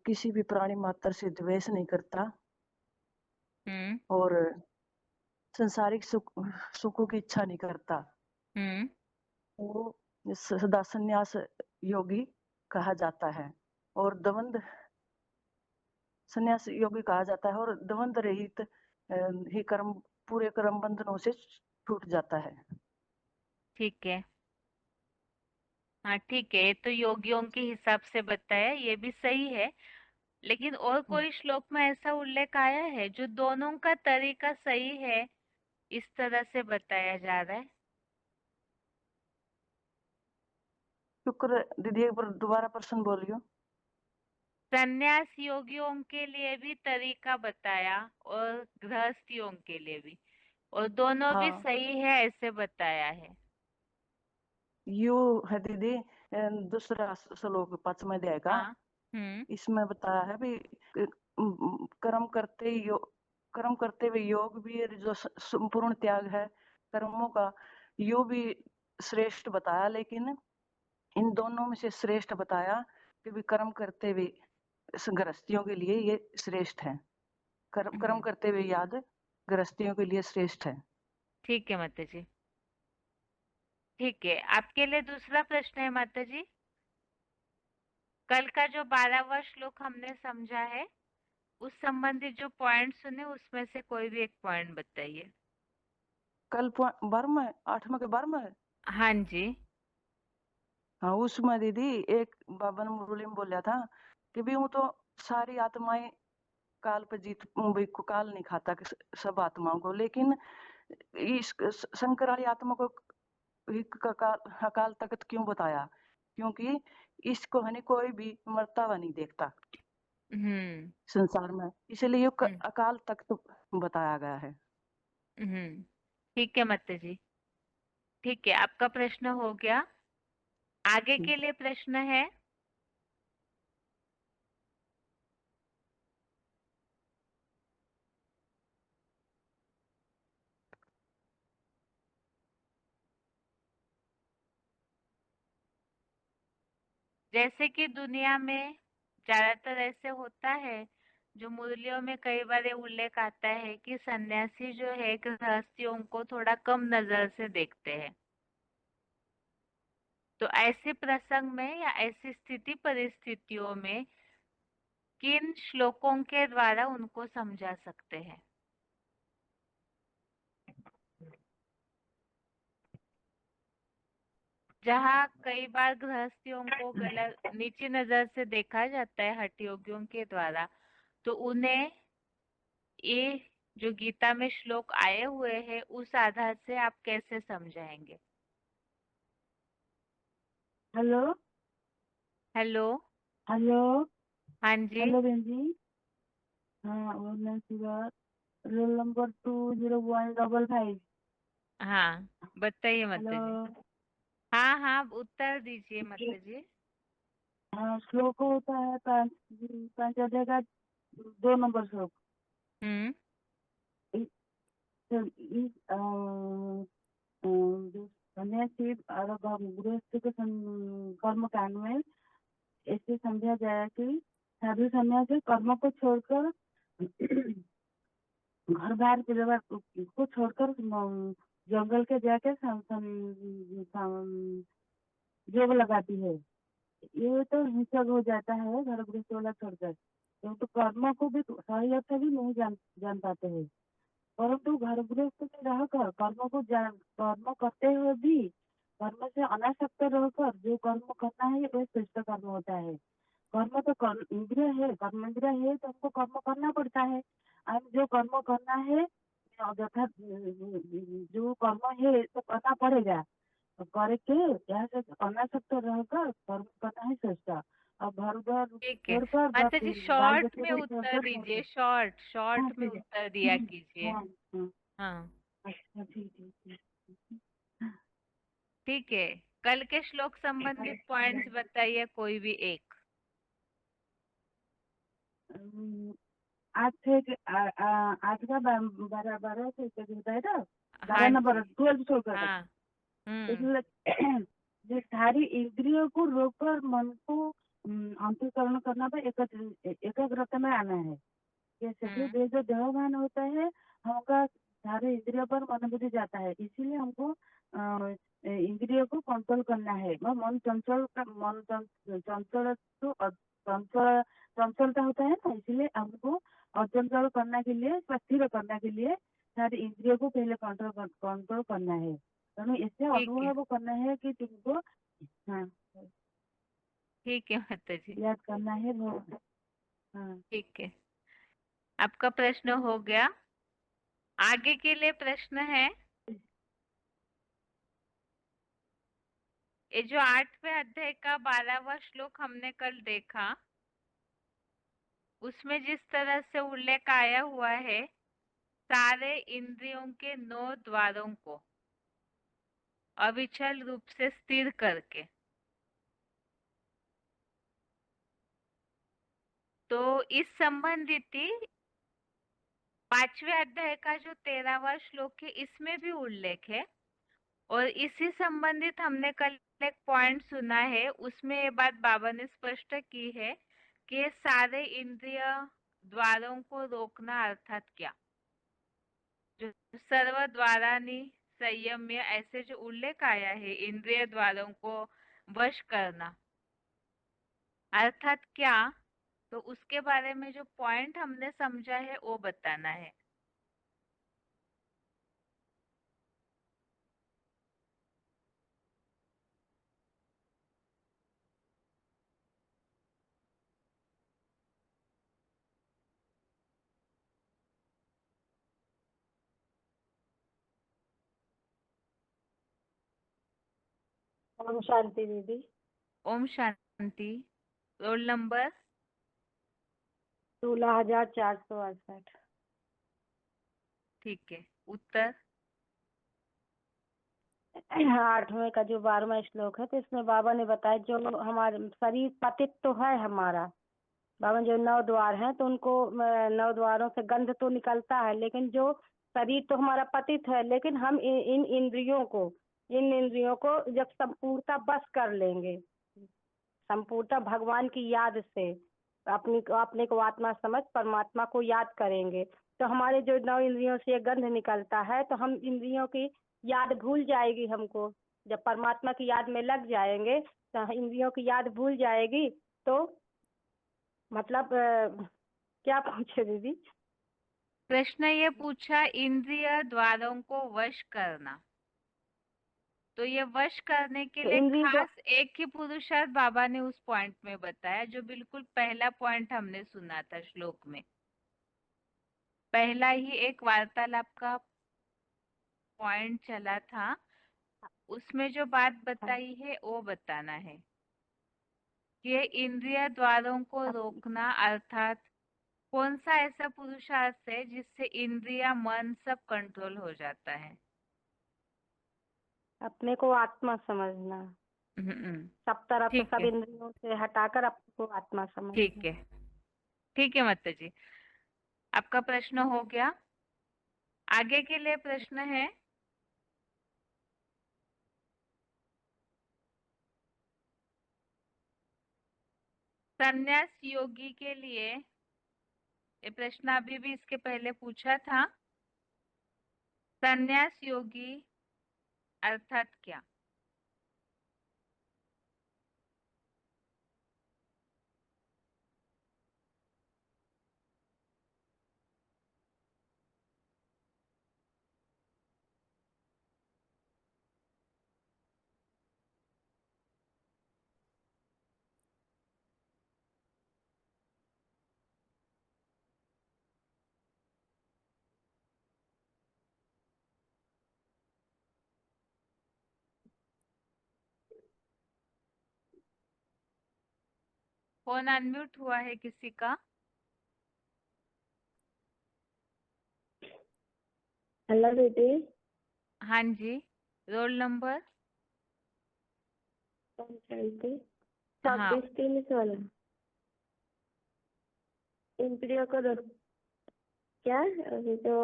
किसी भी प्राणी मात्र से द्वेष नहीं करता और संसारिक सुखों की इच्छा नहीं करता, वो सदा संन्यास योगी कहा जाता है और द्वंद्व संन्यास योगी कहा जाता है और द्वंद्व रहित ही कर्म पूरे कर्म बंधनों से छूट जाता है। ठीक है। हाँ ठीक है, तो योगियों के हिसाब से बताया, ये भी सही है। लेकिन और कोई श्लोक में ऐसा उल्लेख आया है जो दोनों का तरीका सही है, इस तरह से बताया जा रहा है? शुक्र दीदी, एक बार दोबारा प्रश्न बोलियो। संन्यास योगियों के लिए भी तरीका बताया और गृहस्थियों के लिए भी, और दोनों भी सही है ऐसे बताया है। यू है दीदी दूसरा श्लोक 5वें अध्याय का, इसमें बताया है भी कर्म करते हुए योग भी जो संपूर्ण त्याग है कर्मों का, यू भी श्रेष्ठ बताया, लेकिन इन दोनों में से श्रेष्ठ बताया कि भी कर्म करते हुए गृहस्थियों के लिए ये श्रेष्ठ है। कर्म करते हुए याद गृहस्थियों के लिए श्रेष्ठ है। ठीक है माता जी। ठीक है, आपके लिए दूसरा प्रश्न है माता जी। कल का जो 12वां श्लोक हमने समझा है, उस संबंधी जो पॉइंट सुने उसमें से कोई भी एक पॉइंट बताइए। कल 12वां 8वां के 12वां। हाँ जी। हाँ, उसमें दीदी एक बाबा ने मुरली में बोला था कि भी वो तो सारी आत्माएं काल पर जीत को काल नहीं खाता कि सब आत्माओं को, लेकिन इस शंकर वाली आत्मा को अकाल तख्त क्यों बताया? क्योंकि इसको है कोई भी मरता हुआ नहीं देखता संसार में, इसलिए ये अकाल तख्त बताया गया है। ठीक है माता जी। ठीक है, आपका प्रश्न हो गया। आगे के लिए प्रश्न है। जैसे कि दुनिया में ज्यादातर ऐसे होता है, जो मुरलियों में कई बार ये उल्लेख आता है कि सन्यासी जो है गृहस्थियों को थोड़ा कम नजर से देखते हैं। तो ऐसे प्रसंग में या ऐसी स्थिति परिस्थितियों में किन श्लोकों के द्वारा उनको समझा सकते हैं? जहाँ कई बार गृहस्थियों को गलत नीची नजर से देखा जाता है हठ योगियों के द्वारा, तो उन्हें ये जो गीता में श्लोक आए हुए हैं उस आधार से आप कैसे समझाएंगे? Hello hello. हेलो हाँ जी। हेलो बहन जी। हाँ, वरना बात रोल नंबर 20155। हाँ, बताइए माता जी। हेलो। हाँ हाँ, उत्तर दीजिए माता जी। हाँ, श्लोक होता है 5 अध्याय का 2 नंबर श्लोक। इस जो सन्यासी और गृहस्थ के कर्म कांड में ऐसे समझा जाए कि साधु सन्यासी कर्म को छोड़कर घर बार परिवार को छोड़कर जंगल के जाके जोग लगाती है। ये तो हिंसक हो जाता है घर गृहस्थ वाला छोड़कर, तो कर्म को भी सही अर्थ भी नहीं जान पाते हैं। परंतु घर गृहस्थ में रहकर कर्म करते हुए भी कर्म से अनासक्त रहकर जो कर्म करना है वह श्रेष्ठ कर्म होता है। कर्म तो इंद्रिय है, कर्म इंद्रिय है तो हमको कर्म करना पड़ता है। अब जो कर्म करना है यथा जो कर्म है तो करना पड़ेगा, तो करके यहाँ से अनासक्त रहकर कर्म करना है श्रेष्ठ। अब घर द्वार ठीक है छोड़कर माता जी, बाल शॉर्ट बच्चे में को उत्तर छोड़कर दीजिए। हाँ शॉर्ट में ठीक है। उत्तर दिया कीजिए। हाँ हाँ हाँ अच्छा ठीक है। ठीक है, कल के श्लोक संबंधित पॉइंट्स बताइए कोई भी एक। आज से आज का 12 से होता है ना, 12 हाँ नंबर जी। 12 शो कर हाँ। इसलिए जो सारी इंद्रियों को रोककर मन को अंतःकरण करना पर एकाग्रता में आना है। जैसे कि जो देहभान होता है हमका सारे इंद्रियों पर मन बुद्धि जाता है, इसीलिए हमको इंद्रियों को कंट्रोल करना है। मन चंचल चंचलता होता है ना, इसलिए हमको अचंचल करने के लिए, स्थिर करने के लिए सारी इंद्रियों को पहले कंट्रोल करना है। तो इससे ठीक है। अनुभव करना है कि तुमको हाँ ठीक है माता जी। याद करना है वो। हाँ ठीक है, आपका प्रश्न हो गया। आगे के लिए प्रश्न है, ये जो 8वें अध्याय का 12वां श्लोक हमने कल देखा, उसमें जिस तरह से उल्लेख आया हुआ है सारे इंद्रियों के 9 द्वारों को अविचल रूप से स्थिर करके, तो इस संबंधित 5वें अध्याय का जो 13वां श्लोक है इसमें भी उल्लेख है। और इसी संबंधित हमने कल एक पॉइंट सुना है, उसमें ये बात बाबा ने स्पष्ट की है कि सारे इंद्रिय द्वारों को रोकना अर्थात क्या, जो सर्व द्वारानि संयम्य ऐसे जो उल्लेख आया है इंद्रिय द्वारों को वश करना अर्थात क्या, तो उसके बारे में जो पॉइंट हमने समझा है वो बताना है। ओम शांति दीदी। ओम शांति। Roll number 16,468। ठीक है। उत्तर 8वें का जो 12वां श्लोक है, तो इसमें बाबा ने बताया जो हमारे शरीर पतित तो है हमारा, बाबा जो 9 द्वार हैं तो उनको 9 द्वारों से गंध तो निकलता है, लेकिन जो शरीर तो हमारा पतित है, लेकिन हम इन इंद्रियों को जब संपूर्णता बस कर लेंगे, संपूर्णता भगवान की याद से अपने को आत्मा समझ परमात्मा को याद करेंगे, तो हमारे जो 9 इंद्रियों से गंध निकलता है तो हम इंद्रियों की याद भूल जाएगी हमको। जब परमात्मा की याद में लग जाएंगे तो इंद्रियों की याद भूल जाएगी। तो मतलब क्या पूछे दीदी? प्रश्न ये पूछा इंद्रिय द्वारों को वश करना, तो ये वश करने के तो लिए इंद्रिय खास एक ही पुरुषार्थ बाबा ने उस पॉइंट में बताया, जो बिल्कुल पहला पॉइंट हमने सुना था श्लोक में, पहला ही एक वार्तालाप का पॉइंट चला था, उसमें जो बात बताई है वो बताना है कि इंद्रिय द्वारों को रोकना अर्थात कौन सा ऐसा पुरुषार्थ है जिससे इंद्रिया मन सब कंट्रोल हो जाता है। अपने को आत्मा समझना, सब तरफ से ठीक सब है, इंद्रियों से हटाकर अपने को आत्मा समझना। ठीक है माता जी, आपका प्रश्न हो गया। आगे के लिए प्रश्न है संन्यास योगी के लिए, ये प्रश्न अभी भी इसके पहले पूछा था, संन्यास योगी अर्थात क्या। फोन अनम्यूट हुआ है किसी का? हेलो दीदी। हाँ जी, रोल नंबर। हाँ 26-3 इंद्रियों को क्या अभी तो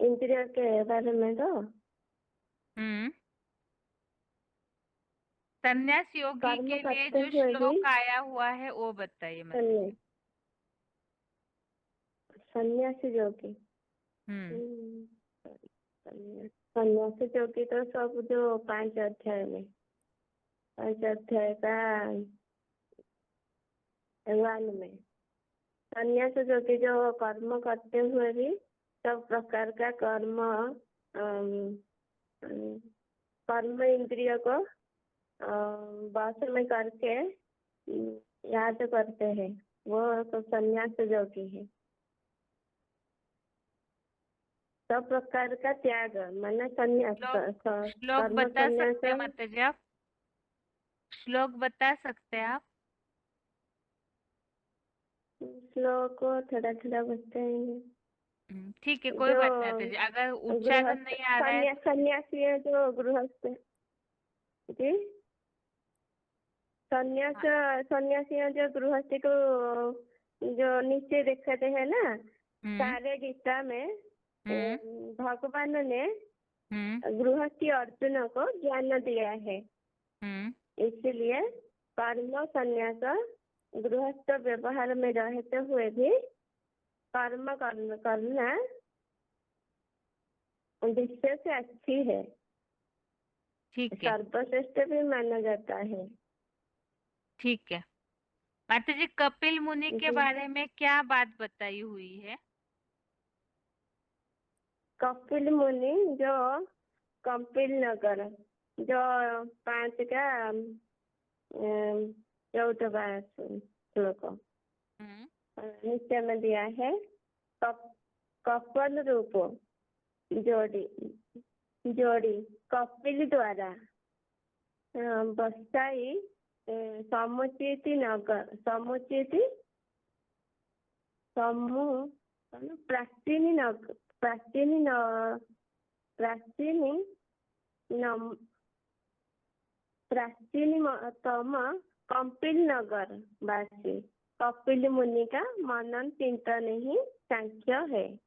इंद्रियों के बारे में तो संन्यास योगी कर्म के लिए करते जो हुए भी श्लोक आया हुआ है वो बताइए मतलब। सन्यासी योगी, सन्यासी योगी तो सब जो 5 अध्याय में, 5 अध्याय का 1 में सन्यास योगी जो कर्म करते हुए भी सब प्रकार का कर्म इंद्रिय को वश में करके याद करते हैं, वो तो सन्यास योगी है। सब प्रकार का त्याग माने सन्यास। श्लोक कर्म बता सन्यास सकते हैं माता जी आप? श्लोक बता सकते हैं आप? श्लोक थोड़ा थोड़ा बताएंगे। ठीक है, कोई बात नहीं माता जी, अगर उच्चारण नहीं आ रहा है। सन्यासी है जो गृहस्थ जी, सन्यासी है जो गृहस्थी को जो नीचे दिखाते हैं ना, सारे गीता में भगवान ने गृहस्थी अर्जुन को ज्ञान दिया है। इसलिए कर्म संन्यास गृहस्थ व्यवहार में रहते हुए भी कर्म करना विषय से अच्छी है, ठीक है, सर्वश्रेष्ठ भी माना जाता है। ठीक है। माता जी, कपिल मुनि के जी। बारे में क्या बात बताई हुई है? कपिल मुनि जो कपिल नगर जो 5 का 14वां श्लोक नीचे में दिया है। कपल रूप जोड़ी कपिल द्वारा बसाई समुचित नगर प्राचीनतम कपिल नगर वासी कपिल मुनि का मनन चिंतन ही सांख्य है।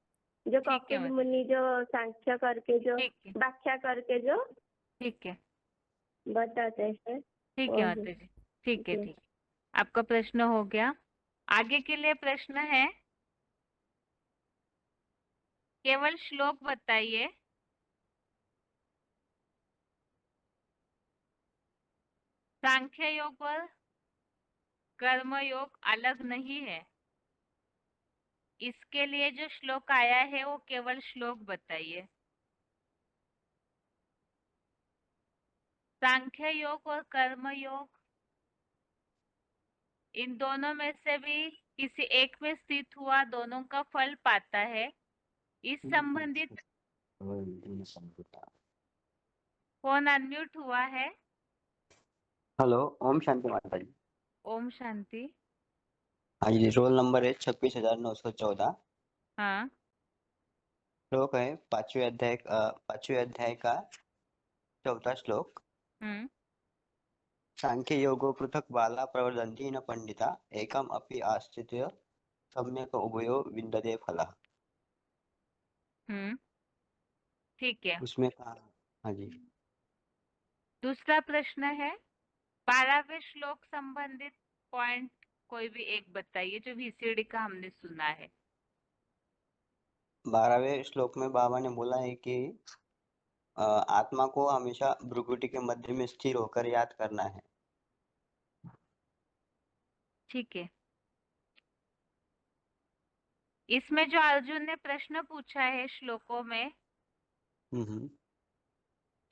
जो कपिल मुनि जो सांख्य करके जो व्याख्या करके जो ठीक है, बताते हैं। ठीक है माता जी, ठीक है, ठीक है। आपका प्रश्न हो गया। आगे के लिए प्रश्न है, केवल श्लोक बताइए। सांख्य योग और कर्म योग अलग नहीं है, इसके लिए जो श्लोक आया है वो केवल श्लोक बताइए। सांख्य योग और कर्म योग इन दोनों में से भी किसी एक में स्थित हुआ दोनों का फल पाता है। इस संबंधित कौन अनम्यूट हुआ है? हेलो, ओम शांति माता जी। ओम शांति। हाँ जी, रोल नंबर है 26,914। हाँ। श्लोक है पांचवें अध्याय का 4था श्लोक। सांख्य योगो पृथक बाला प्रवर्धन्ति न पंडिता एकम अपि आश्रित्य सम्यक उभयो विन्दते फलः। ठीक है। उसमें कहा, हाँ जी। दूसरा प्रश्न है, 12वें श्लोक संबंधित पॉइंट कोई भी एक बताइए जो VCD का हमने सुना है। 12वें श्लोक में बाबा ने बोला है कि आत्मा को हमेशा भ्रुकुटी के मध्य में स्थिर होकर याद करना है। ठीक है। इसमें जो अर्जुन ने प्रश्न पूछा है श्लोकों में,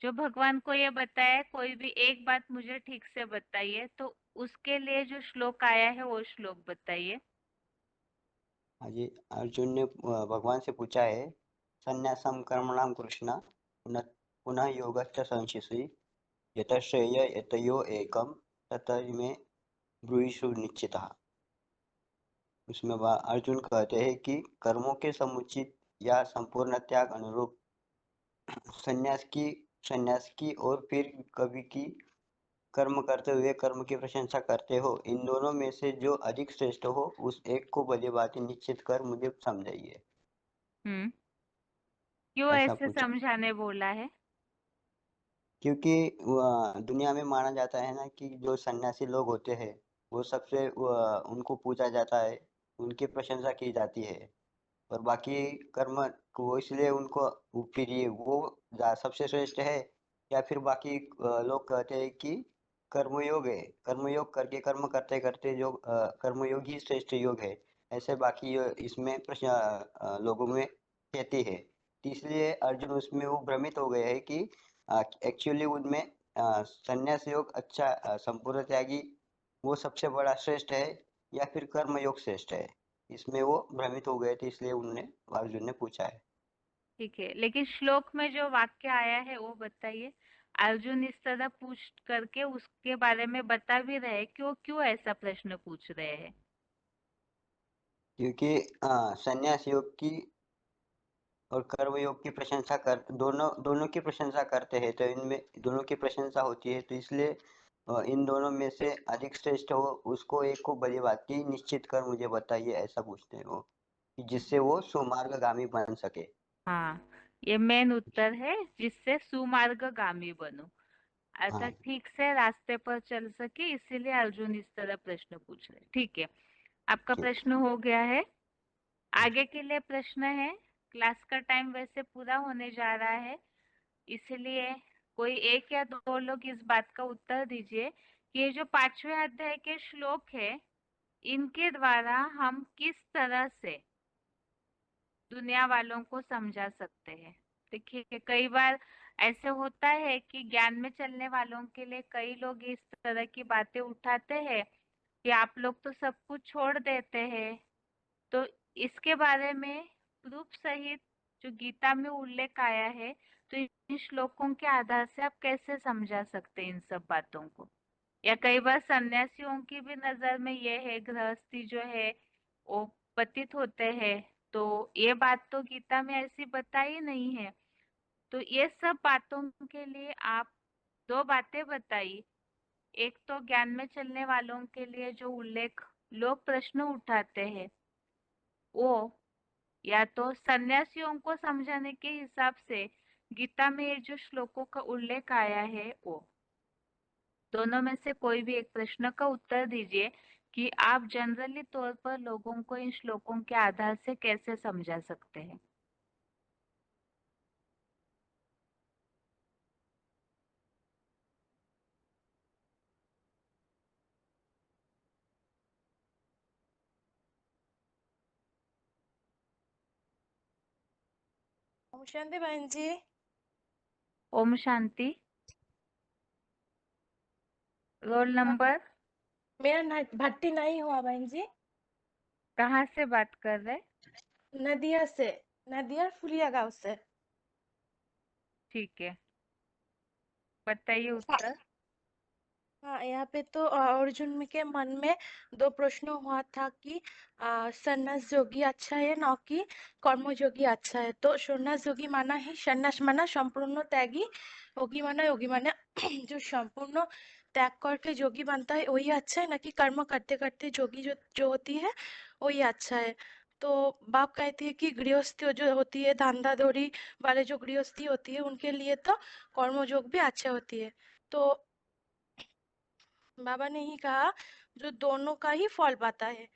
जो भगवान को ये बताया, कोई भी एक बात मुझे ठीक से बताइए, तो उसके लिए जो श्लोक आया है वो श्लोक बताइए। हाँ जी, अर्जुन ने भगवान से पूछा है, संन्यासम कर्मणाम कृष्ण पुनः योगश्च संशिषि यतः श्रेय यतयो एकम ततमे ब्रूहिषु निश्चितः। उसमें अर्जुन कहते हैं कि कर्मों के समुचित या संपूर्ण त्याग अनुरूप संन्यास की और फिर कभी की कर्म करते हुए कर्म की प्रशंसा करते हो, इन दोनों में से जो अधिक श्रेष्ठ हो उस एक को भली भांति निश्चित कर मुझे समझाइए। क्यों ऐसे समझाने बोला है? क्योंकि दुनिया में माना जाता है ना कि जो सन्यासी लोग होते हैं वो सबसे उनको पूछा जाता है, उनकी प्रशंसा की जाती है, और बाकी कर्म को इसलिए उनको फिर ये वो सबसे श्रेष्ठ है, या फिर बाकी लोग कहते हैं कि कर्मयोग है, कर्मयोग करके कर्म करते करते जो कर्मयोग ही श्रेष्ठ योग है, ऐसे बाकी इसमें लोगों में कहती है। इसलिए अर्जुन उसमें वो भ्रमित हो गए है कि एक्चुअली उनमें संन्यास योग अच्छा संपूर्ण त्यागी वो सबसे बड़ा श्रेष्ठ है या फिर कर्म योग श्रेष्ठ है, इसमें वो भ्रमित हो गए थे, इसलिए अर्जुन ने पूछा है। ठीक है, लेकिन श्लोक में जो वाक्य आया है वो बताइए। अर्जुन इस तरह पूछ करके उसके बारे में बता भी रहे कि वो क्यों ऐसा प्रश्न पूछ रहे हैं। क्योंकि संन्यास योग की और कर्म योग की प्रशंसा दोनों की प्रशंसा करते हैं, तो इनमें दोनों की प्रशंसा होती है, तो इसलिए इन दोनों में से अधिक श्रेष्ठ हो उसको एक को बड़ी बात की निश्चित कर मुझे बताइए, ऐसा पूछते हैं वो, जिससे वो सुमार्गगामी बन सके। हाँ, ये मेन उत्तर है, जिससे सुमार्गगामी बनो, हाँ अर्थात ठीक से रास्ते पर चल सके, इसीलिए अर्जुन इस तरह प्रश्न पूछ रहे। ठीक है, आपका ठीक। प्रश्न हो गया है। आगे के लिए प्रश्न है। क्लास का टाइम वैसे पूरा होने जा रहा है, इसलिए कोई एक या दो लोग इस बात का उत्तर दीजिए कि ये जो 5वें अध्याय के श्लोक है, इनके द्वारा हम किस तरह से दुनिया वालों को समझा सकते हैं। देखिए, कई बार ऐसे होता है कि ज्ञान में चलने वालों के लिए कई लोग इस तरह की बातें उठाते हैं कि आप लोग तो सब कुछ छोड़ देते हैं। तो इसके बारे में प्रूफ सहित जो गीता में उल्लेख आया है, तो इन श्लोकों के आधार से आप कैसे समझा सकते हैं इन सब बातों को। या कई बार सन्यासियों की भी नजर में ये है, गृहस्थी जो है वो पतित होते हैं, तो ये बात तो गीता में ऐसी बताई नहीं है। तो ये सब बातों के लिए आप दो बातें बताई। एक तो ज्ञान में चलने वालों के लिए जो उल्लेख लोग प्रश्न उठाते हैं, वो या तो सन्यासियों को समझाने के हिसाब से गीता में ये जो श्लोकों का उल्लेख आया है, वो दोनों में से कोई भी एक प्रश्न का उत्तर दीजिए कि आप जनरली तौर पर लोगों को इन श्लोकों के आधार से कैसे समझा सकते हैं। ओम शांति बहन जी। ओम शांति। Roll number? मेरा भर्ती नहीं हुआ बहन जी। कहाँ से बात कर रहे? नदिया से, नदिया फुलिया गांव से। ठीक है, बताइए उत्तर। हाँ, यहाँ पे तो अर्जुन के मन में दो प्रश्न हुआ था कि सन्यास योगी अच्छा है ना कि कर्मयोगी अच्छा है। तो सन्यास योगी माना ही, सन्यास माना संपूर्ण त्यागी, योगी माना जो संपूर्ण त्याग करके योगी बनता है वही अच्छा है, ना कि कर्म करते करते योगी जो होती है वही अच्छा है। तो बाप कहती है कि गृहस्थी जो होती है, धंधा धोरी वाले जो गृहस्थी होती है उनके लिए तो कर्मयोग भी अच्छा होती है। तो बाबा ने ही कहा जो दोनों का ही फल पाता है।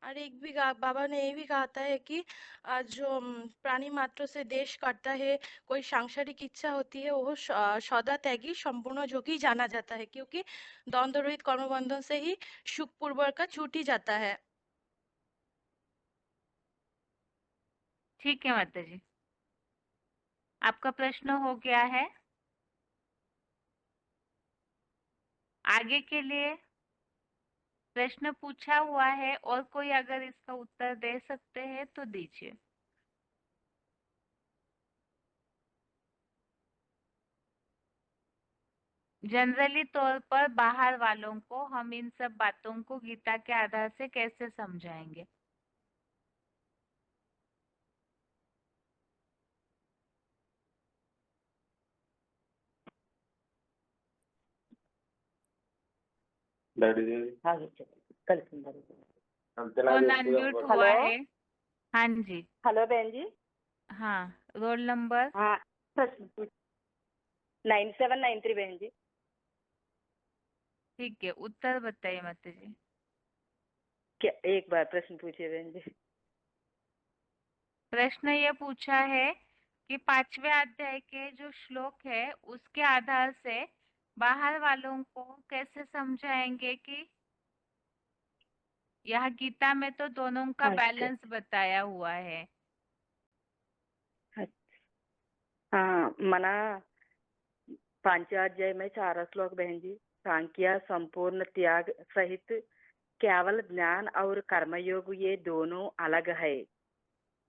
और एक भी बाबा ने ये भी कहा था है कि जो प्राणी मात्र से देश करता है, कोई सांसारिक इच्छा होती है, वो सदा त्यागी संपूर्ण योगी जाना जाता है, क्योंकि द्वंद्व रहित कर्म बंधन से ही सुख पूर्वक का छूट ही जाता है। ठीक है माता जी, आपका प्रश्न हो गया है। आगे के लिए प्रश्न पूछा हुआ है, और कोई अगर इसका उत्तर दे सकते हैं तो दीजिए। जनरली तौर पर बाहर वालों को हम इन सब बातों को गीता के आधार से कैसे समझाएंगे। हाँ जी, कल कौन अनम्यूट हुआ हेलो है? हाँ जी। हेलो बहन जी। हाँ, रोल नंबर? हाँ, 9793 बहन जी। ठीक है, उत्तर बताइए माता जी। क्या एक बार प्रश्न पूछिए बहन जी। प्रश्न ये पूछा है कि 5वें अध्याय के जो श्लोक है उसके आधार से बाहर वालों को कैसे समझाएंगे कि यह गीता में तो दोनों का अच्छा बैलेंस बताया हुआ है। हाँ, मना 5 अध्याय में 4 श्लोक बहन जी। सांख्य संपूर्ण त्याग सहित केवल ज्ञान और कर्मयोग, ये दोनों अलग है।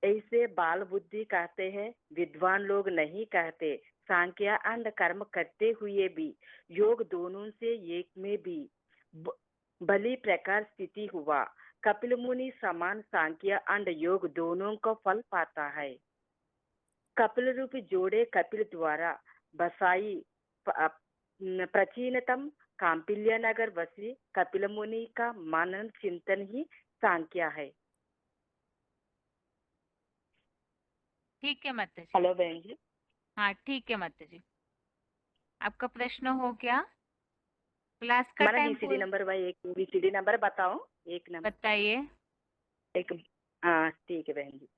ऐसे बाल बुद्धि कहते हैं, विद्वान लोग नहीं कहते। सांख्य एंड कर्म करते हुए भी योग दोनों से एक में भी भली प्रकार स्थिति हुआ। कपिल मुनि समान सांख्य एंड योग दोनों को फल पाता है। कपिल रूप जोड़े कपिल द्वारा बसाई प्राचीनतम काम्पिल्य नगर वसी कपिल मुनि का मनन चिंतन ही सांख्य है। ठीक है माता जी। हेलो बहन जी। हाँ ठीक है माता जी, आपका प्रश्न हो गया। क्लास का हमारा टाइम बीसीडी नंबर भाई एक बीसीडी नंबर बताओ। एक नंबर बताइए। एक हाँ ठीक है बहन जी।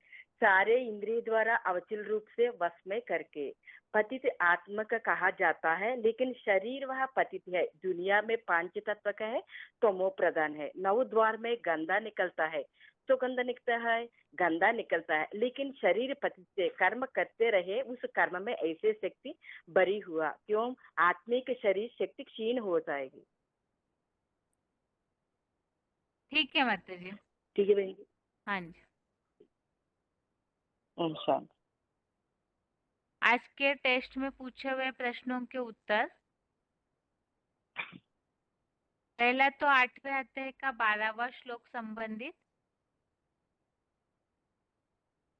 सारे इंद्रिय द्वारा अवचल रूप से वश में करके पतित आत्मा का कहा जाता है, लेकिन शरीर वह पतित है। दुनिया में पांच तत्व का है, तमो प्रधान है। नौ द्वार में गंदा निकलता है, सुगंध निकलता है, गंदा निकलता है, लेकिन शरीर पतित से कर्म करते रहे, उस कर्म में ऐसे शक्ति बरी हुआ क्यों आत्मिक शरीर शक्ति क्षीण हो जाएगी। ठीक है माता जी। ठीक है बहन जी। हाँ जी। इंशाल्लाह। आज के टेस्ट में पूछे हुए प्रश्नों के उत्तर। पहला तो 8वें अध्याय का 12वां श्लोक संबंधित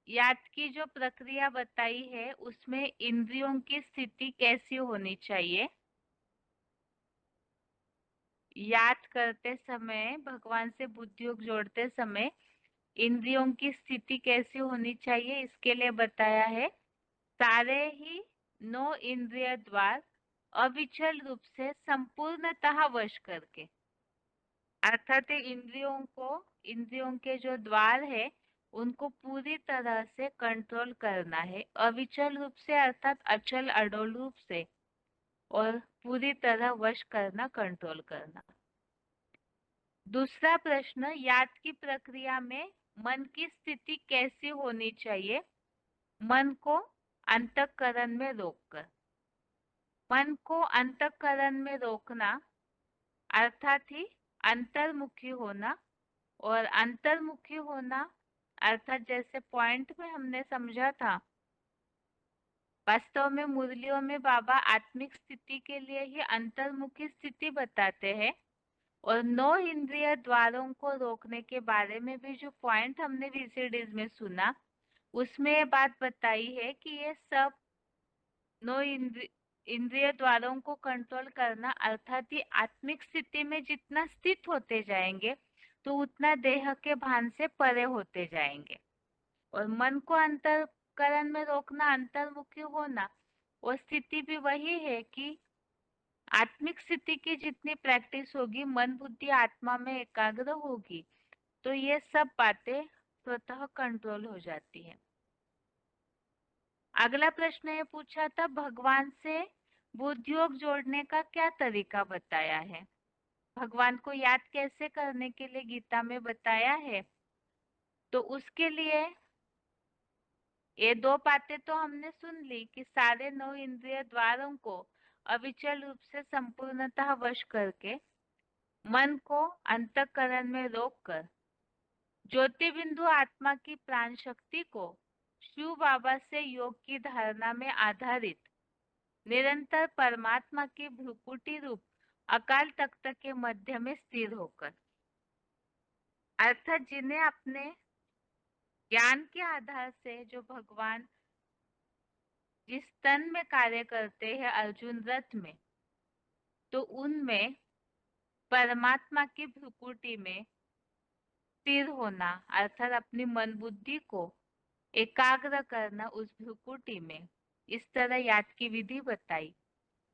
याद की जो प्रक्रिया बताई है उसमें इंद्रियों की स्थिति कैसी होनी चाहिए, याद करते समय भगवान से बुद्धि योग जोड़ते समय इंद्रियों की स्थिति कैसी होनी चाहिए, इसके लिए बताया है। सारे ही 9 इंद्रिय द्वार अविचल रूप से संपूर्णतः वश करके, अर्थात इंद्रियों के जो द्वार है उनको पूरी तरह से कंट्रोल करना है, अविचल रूप से अर्थात अचल अडोल रूप से, और पूरी तरह वश करना, कंट्रोल करना। दूसरा प्रश्न, याद की प्रक्रिया में मन की स्थिति कैसी होनी चाहिए, मन को अंतःकरण में रोककर। मन को अंतःकरण में रोकना अर्थात ही अंतर्मुखी होना, और अंतर्मुखी होना अर्थात जैसे पॉइंट में हमने समझा था, वास्तव में मुरलियों में बाबा आत्मिक स्थिति के लिए ही अंतर्मुखी स्थिति बताते हैं, और 9 इंद्रिय द्वारों को रोकने के बारे में भी जो पॉइंट हमने वीसीडीज में सुना उसमें ये बात बताई है कि ये सब 9 इंद्रिय द्वारों को कंट्रोल करना अर्थात ही आत्मिक स्थिति में जितना स्थित होते जाएंगे तो उतना देह के भान से परे होते जाएंगे, और मन को अंतःकरण में रोकना, अंतर्मुखी होना, वो स्थिति भी वही है कि आत्मिक स्थिति की जितनी प्रैक्टिस होगी, मन बुद्धि आत्मा में एकाग्र होगी, तो ये सब बातें स्वतः कंट्रोल हो जाती है। अगला प्रश्न ये पूछा था, भगवान से बुद्धि योग जोड़ने का क्या तरीका बताया है, भगवान को याद कैसे करने के लिए गीता में बताया है। तो उसके लिए ये 2 बातें तो हमने सुन ली कि सारे 9 इंद्रिय द्वारों को अविचल रूप से संपूर्णतः वश करके मन को अंतःकरण में रोककर ज्योति बिंदु आत्मा की प्राण शक्ति को शिव बाबा से योग की धारणा में आधारित निरंतर परमात्मा की भ्रुकुटी रूप अकाल तख्त के मध्य में स्थिर होकर, अर्थात जिन्हें अपने ज्ञान के आधार से जो भगवान जिस तन में कार्य करते हैं अर्जुन रथ में, तो उनमें परमात्मा की भ्रुकुटी में स्थिर होना अर्थात अपनी मन बुद्धि को एकाग्र करना उस भ्रुकुटी में, इस तरह याद की विधि बताई।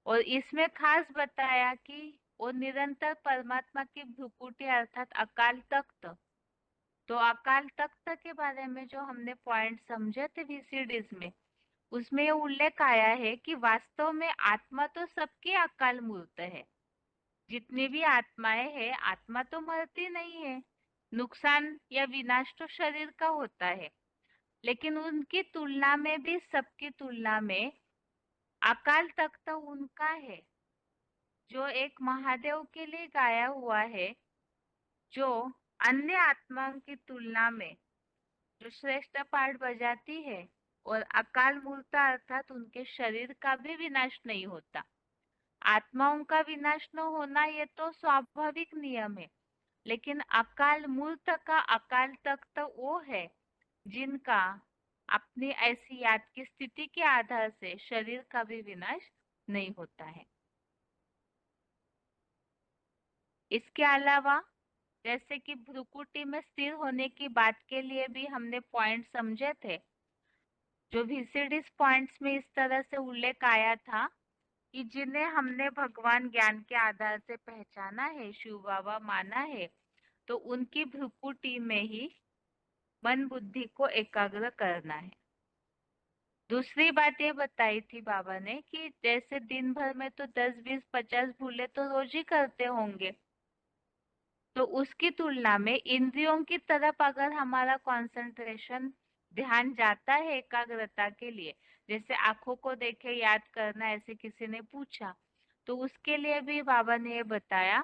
और इसमें खास बताया कि वो निरंतर परमात्मा की भ्रुकुटी अर्थात अकाल तख्त, तो अकाल तख्त के बारे में जो हमने पॉइंट समझे थे वीसीडीज में, उसमें ये उल्लेख आया है कि वास्तव में आत्मा तो सबकी अकाल मूर्त है, जितनी भी आत्माएं हैं, आत्मा तो मरती नहीं है, नुकसान या विनाश तो शरीर का होता है, लेकिन उनकी तुलना में भी, सबकी तुलना में अकाल तख्त उनका है जो एक महादेव के लिए गाया हुआ है, जो अन्य आत्माओं की तुलना में जो श्रेष्ठ पाठ बजाती है, और अकाल मूर्ता अर्थात उनके शरीर का भी विनाश नहीं होता। आत्माओं का विनाश न होना ये तो स्वाभाविक नियम है, लेकिन अकाल मूर्त का अकाल तख्त वो है जिनका अपनी ऐसी याद की स्थिति के आधार से शरीर का भी विनाश नहीं होता है। इसके अलावा जैसे कि भ्रुकुटी में स्थिर होने की बात के लिए भी हमने पॉइंट समझे थे, जो VCDs पॉइंट्स में इस तरह से उल्लेख आया था कि जिन्हें हमने भगवान ज्ञान के आधार से पहचाना है, शिव बाबा माना है, तो उनकी भ्रुकुटी में ही मन बुद्धि को एकाग्र करना है। दूसरी बात ये बताई थी बाबा ने कि जैसे दिन भर में तो 10, 20, 50 भूले तो रोज ही करते होंगे, तो उसकी तुलना में इंद्रियों की तरफ अगर हमारा कंसंट्रेशन ध्यान जाता है एकाग्रता के लिए, जैसे आंखों को देखे याद करना, ऐसे किसी ने पूछा, तो उसके लिए भी बाबा ने ये बताया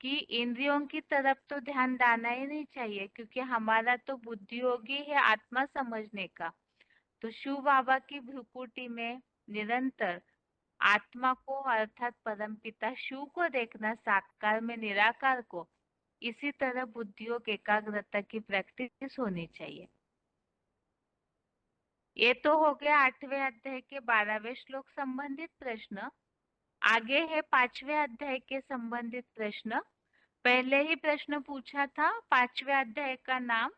कि इंद्रियों की तरफ तो ध्यान जाना ही नहीं चाहिए, क्योंकि हमारा तो बुद्धि योगी है आत्मा समझने का। तो शिव बाबा की भ्रुकुटी में निरंतर आत्मा को अर्थात परमपिता शिव को देखना, साकार में निराकार को, इसी तरह बुद्धियोग एकाग्रता की प्रैक्टिस होनी चाहिए। ये तो हो गया 8वें अध्याय के 12वें श्लोक संबंधित प्रश्न। आगे है 5वें अध्याय के संबंधित प्रश्न। पहले ही प्रश्न पूछा था, 5वें अध्याय का नाम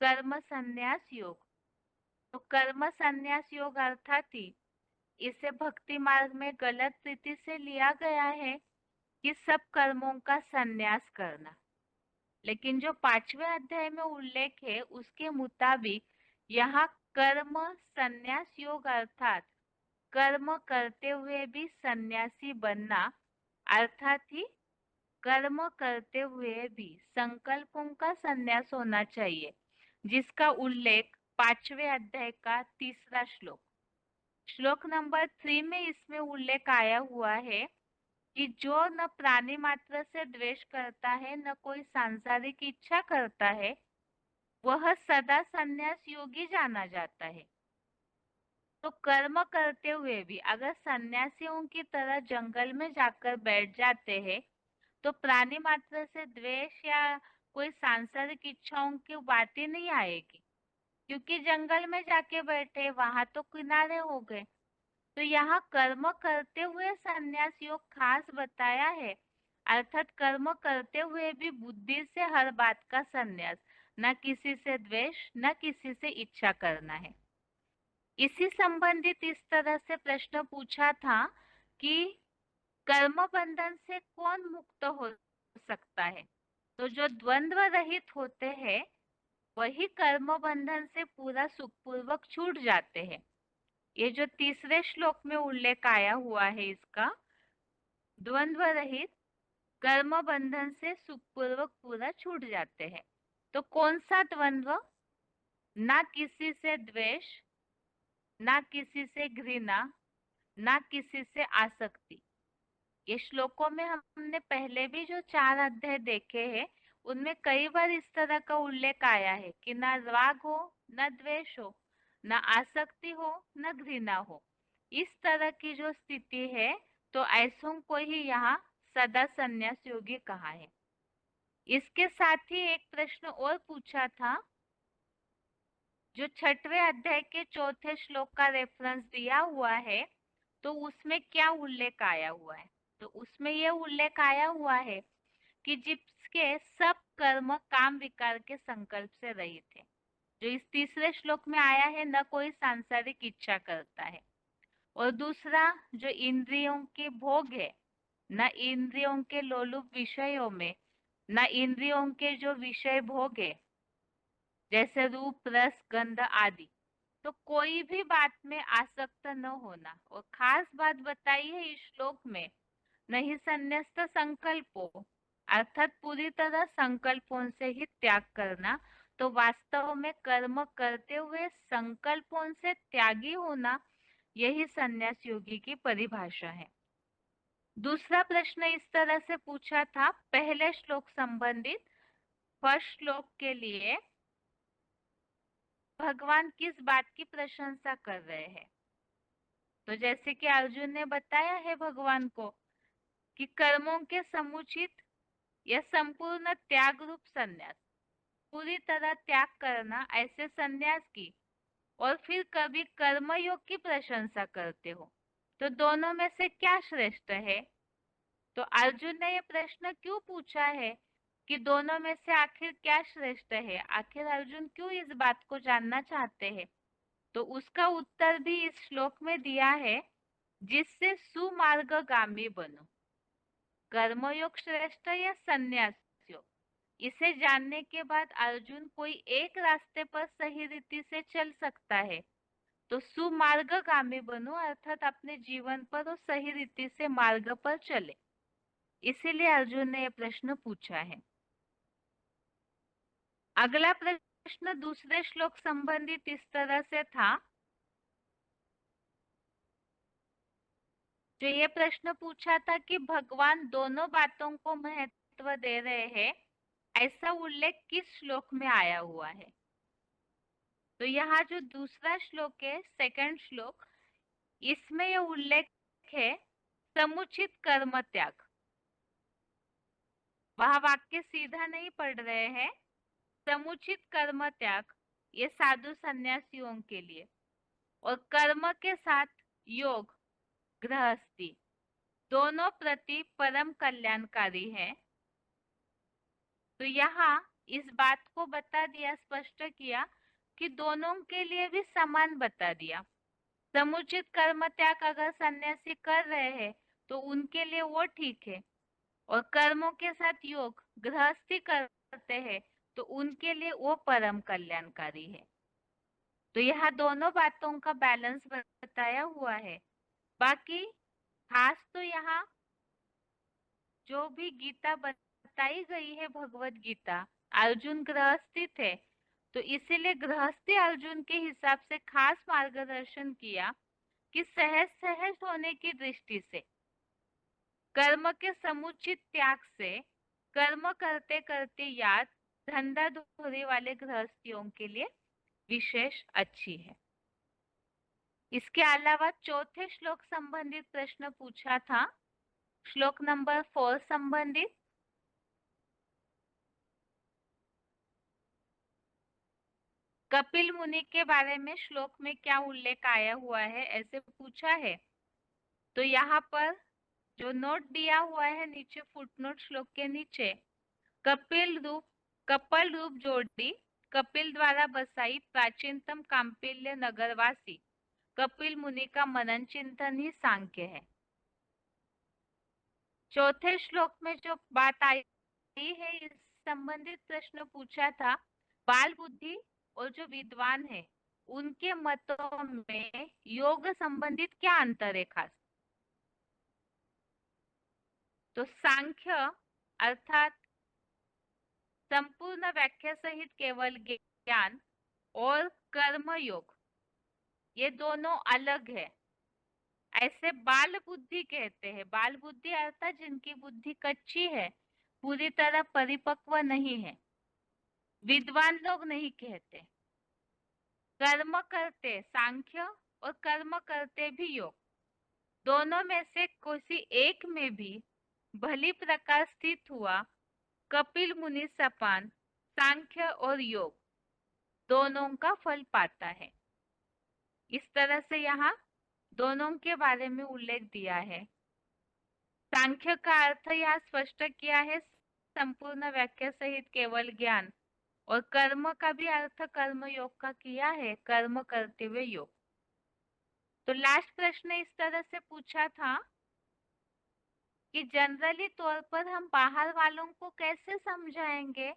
कर्म संन्यास योग। तो कर्म संन्यास योग अर्थात ही इसे भक्ति मार्ग में गलत रीति से लिया गया है कि सब कर्मों का संन्यास करना, लेकिन जो 5वें अध्याय में उल्लेख है उसके मुताबिक यहाँ कर्म संन्यास योग अर्थात कर्म करते हुए भी सन्यासी बनना, अर्थात ही कर्म करते हुए भी संकल्पों का संन्यास होना चाहिए, जिसका उल्लेख 5वें अध्याय का 3रा श्लोक, श्लोक नंबर 3 में इसमें उल्लेख आया हुआ है कि जो न प्राणी मात्र से द्वेष करता है, न कोई सांसारिक इच्छा करता है, वह सदा संन्यास योगी जाना जाता है। तो कर्म करते हुए भी अगर सन्यासियों की तरह जंगल में जाकर बैठ जाते हैं, तो प्राणी मात्र से द्वेष या कोई सांसारिक इच्छाओं की बात ही नहीं आएगी, क्योंकि जंगल में जाके बैठे, वहां तो किनारे हो गए। तो यहाँ कर्म करते हुए संन्यास योग खास बताया है, अर्थात कर्म करते हुए भी बुद्धि से हर बात का संन्यास, न किसी से द्वेष न किसी से इच्छा करना है। इसी संबंधित इस तरह से प्रश्न पूछा था कि कर्म बंधन से कौन मुक्त हो सकता है? तो जो द्वंद्व रहित होते हैं वही कर्म बंधन से पूरा सुखपूर्वक छूट जाते हैं। ये जो 3रे श्लोक में उल्लेख आया हुआ है इसका, द्वंद्व रहित कर्म बंधन से सुखपूर्वक पूरा छूट जाते हैं। तो कौन सा द्वंद्व? ना किसी से द्वेष, ना किसी से घृणा, ना किसी से आसक्ति। ये श्लोकों में हमने पहले भी जो 4 अध्याय देखे हैं उनमें कई बार इस तरह का उल्लेख आया है कि ना राग हो, न द्वेष हो, न आसक्ति हो, न घृणा हो। इस तरह की जो स्थिति है, तो ऐसों को ही यहाँ सदा संन्यास योगी कहा है। इसके साथ ही एक प्रश्न और पूछा था, जो 6वें अध्याय के 4थे श्लोक का रेफरेंस दिया हुआ है, तो उसमें क्या उल्लेख आया हुआ है? तो उसमें यह उल्लेख आया हुआ है कि जिसके सब कर्म काम विकार के संकल्प से रहित है। जो इस 3रे श्लोक में आया है, न कोई सांसारिक इच्छा करता है। और दूसरा, जो इंद्रियों के भोग है, न इंद्रियों के लोलुप विषयों में, न इंद्रियों के जो विषय भोग है जैसे रूप रस गंध आदि, तो कोई भी बात में आसक्त न होना। और खास बात बताई है इस श्लोक में, नहीं संन्यस्त संकल्पों, अर्थात पूरी तरह संकल्पों से ही त्याग करना। तो वास्तव में कर्म करते हुए संकल्पों से त्यागी होना, यही संन्यास योगी की परिभाषा है। दूसरा प्रश्न इस तरह से पूछा था, पहले श्लोक संबंधित फर्स्ट श्लोक के लिए भगवान किस बात की प्रशंसा कर रहे हैं? तो जैसे कि अर्जुन ने बताया है भगवान को कि कर्मों के समुचित या संपूर्ण त्याग रूप संन्यास, पूरी तरह त्याग करना, ऐसे संन्यास की, और फिर कभी कर्मयोग की प्रशंसा करते हो, तो दोनों में से क्या श्रेष्ठ है? तो अर्जुन ने ये प्रश्न क्यों पूछा है कि दोनों में से आखिर क्या श्रेष्ठ है? आखिर अर्जुन क्यों इस बात को जानना चाहते हैं? तो उसका उत्तर भी इस श्लोक में दिया है, जिससे सुमार्गगामी बनो। कर्मयोग श्रेष्ठ या संन्यास योग? इसे जानने के बाद अर्जुन कोई एक रास्ते पर सही रीति से चल सकता है। तो सुमार्गगामी बनो अर्थात अपने जीवन पर वो सही रीति से मार्ग पर चले, इसीलिए अर्जुन ने यह प्रश्न पूछा है। अगला प्रश्न दूसरे श्लोक संबंधित इस तरह से था, जो ये प्रश्न पूछा था कि भगवान दोनों बातों को महत्व दे रहे हैं, ऐसा उल्लेख किस श्लोक में आया हुआ है? तो यहाँ जो दूसरा श्लोक है, सेकंड श्लोक, इसमें यह उल्लेख है समुचित कर्म त्याग। वह वाक्य सीधा नहीं पढ़ रहे हैं। समुचित कर्म त्याग ये साधु सन्यासियों के लिए, और कर्म के साथ योग गृहस्थी दोनों प्रति परम कल्याणकारी है। तो यहाँ इस बात को बता दिया, स्पष्ट किया कि दोनों के लिए भी समान बता दिया। समुचित कर्म त्याग अगर सन्यासी कर रहे हैं तो उनके लिए वो ठीक है, और कर्मों के साथ योग गृहस्थी करते हैं तो उनके लिए वो परम कल्याणकारी है। तो यहाँ दोनों बातों का बैलेंस बताया हुआ है। बाकी खास तो यहाँ जो भी गीता बताई गई है, भगवत गीता, अर्जुन गृहस्थी थे तो इसीलिए गृहस्थी अर्जुन के हिसाब से खास मार्गदर्शन किया कि सहज सहज होने की दृष्टि से, कर्म के समुचित त्याग से, कर्म करते करते याद धंधा धोरी वाले गृहस्थियों के लिए विशेष अच्छी है। इसके अलावा चौथे श्लोक संबंधित प्रश्न पूछा था, श्लोक नंबर 4 संबंधित। कपिल मुनि के बारे में श्लोक में क्या उल्लेख आया हुआ है, ऐसे पूछा है। तो यहाँ पर जो नोट दिया हुआ है नीचे, फुटनोट श्लोक के नीचे, कपिल रूप जोड़ी कपिल द्वारा बसाई प्राचीनतम कांपिल्य नगरवासी कपिल मुनि का मनन चिंतन ही सांख्य है। चौथे श्लोक में जो बात आई है, इस संबंधित प्रश्न पूछा था, बाल बुद्धि और जो विद्वान है उनके मतों में योग संबंधित क्या अंतर है खास? तो सांख्य अर्थात संपूर्ण व्याख्या सहित केवल ज्ञान और कर्म योग, ये दोनों अलग है। ऐसे बाल बुद्धि कहते हैं। बाल बुद्धि अर्थात जिनकी बुद्धि कच्ची है, पूरी तरह परिपक्व नहीं है, विद्वान लोग नहीं कहते। कर्म करते सांख्य और कर्म करते भी योग, दोनों में से किसी एक में भी भली प्रकार स्थित हुआ कपिल मुनि सपान सांख्य और योग दोनों का फल पाता है। इस तरह से यहाँ दोनों के बारे में उल्लेख दिया है। सांख्य का अर्थ यहाँ स्पष्ट किया है संपूर्ण व्याख्या सहित केवल ज्ञान, और कर्म का भी अर्थ कर्म योग का किया है, कर्म करते हुए योग। तो लास्ट प्रश्न इस तरह से पूछा था कि जनरली तौर पर हम बाहर वालों को कैसे समझाएंगे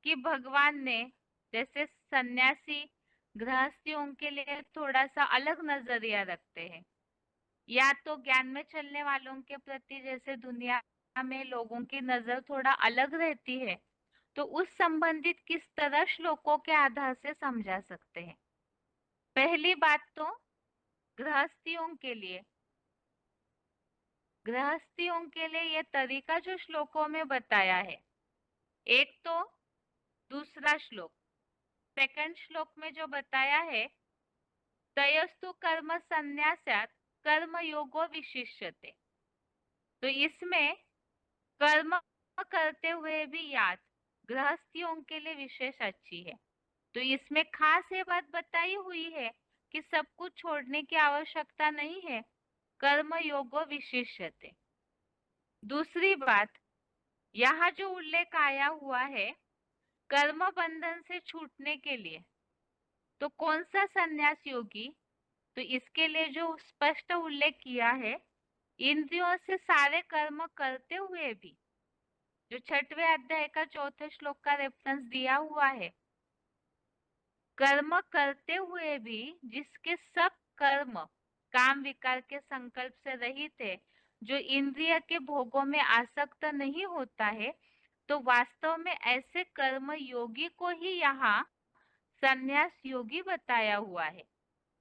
कि भगवान ने, जैसे सन्यासी गृहस्थियों के लिए थोड़ा सा अलग नजरिया रखते हैं, या तो ज्ञान में चलने वालों के प्रति जैसे दुनिया में लोगों की नजर थोड़ा अलग रहती है, तो उस संबंधित किस तरह श्लोकों के आधार से समझा सकते हैं। पहली बात तो गृहस्थियों के लिए ये तरीका जो श्लोकों में बताया है, एक तो दूसरा श्लोक, सेकंड श्लोक में जो बताया है, तयस्तु कर्म संन्यासात् कर्म योगो विशिष्यते, तो इसमें कर्म करते हुए भी याद गृहस्थियों के लिए विशेष अच्छी है। तो इसमें खास ये बात बताई हुई है कि सब कुछ छोड़ने की आवश्यकता नहीं है, कर्म योगो विशिष्यते। दूसरी बात, यहाँ जो उल्लेख आया हुआ है कर्म बंधन से छूटने के लिए, तो कौन सा संन्यास योगी? तो इसके लिए जो स्पष्ट उल्लेख किया है, इंद्रियों से सारे कर्म करते हुए भी, जो 6वें अध्याय का 4थे श्लोक का रेफरेंस दिया हुआ है, कर्म करते हुए भी जिसके सब कर्म काम विकार के संकल्प से रहित है, जो इंद्रिय के भोगों में आसक्त नहीं होता है, तो वास्तव में ऐसे कर्म योगी को ही यहाँ संन्यास योगी बताया हुआ है।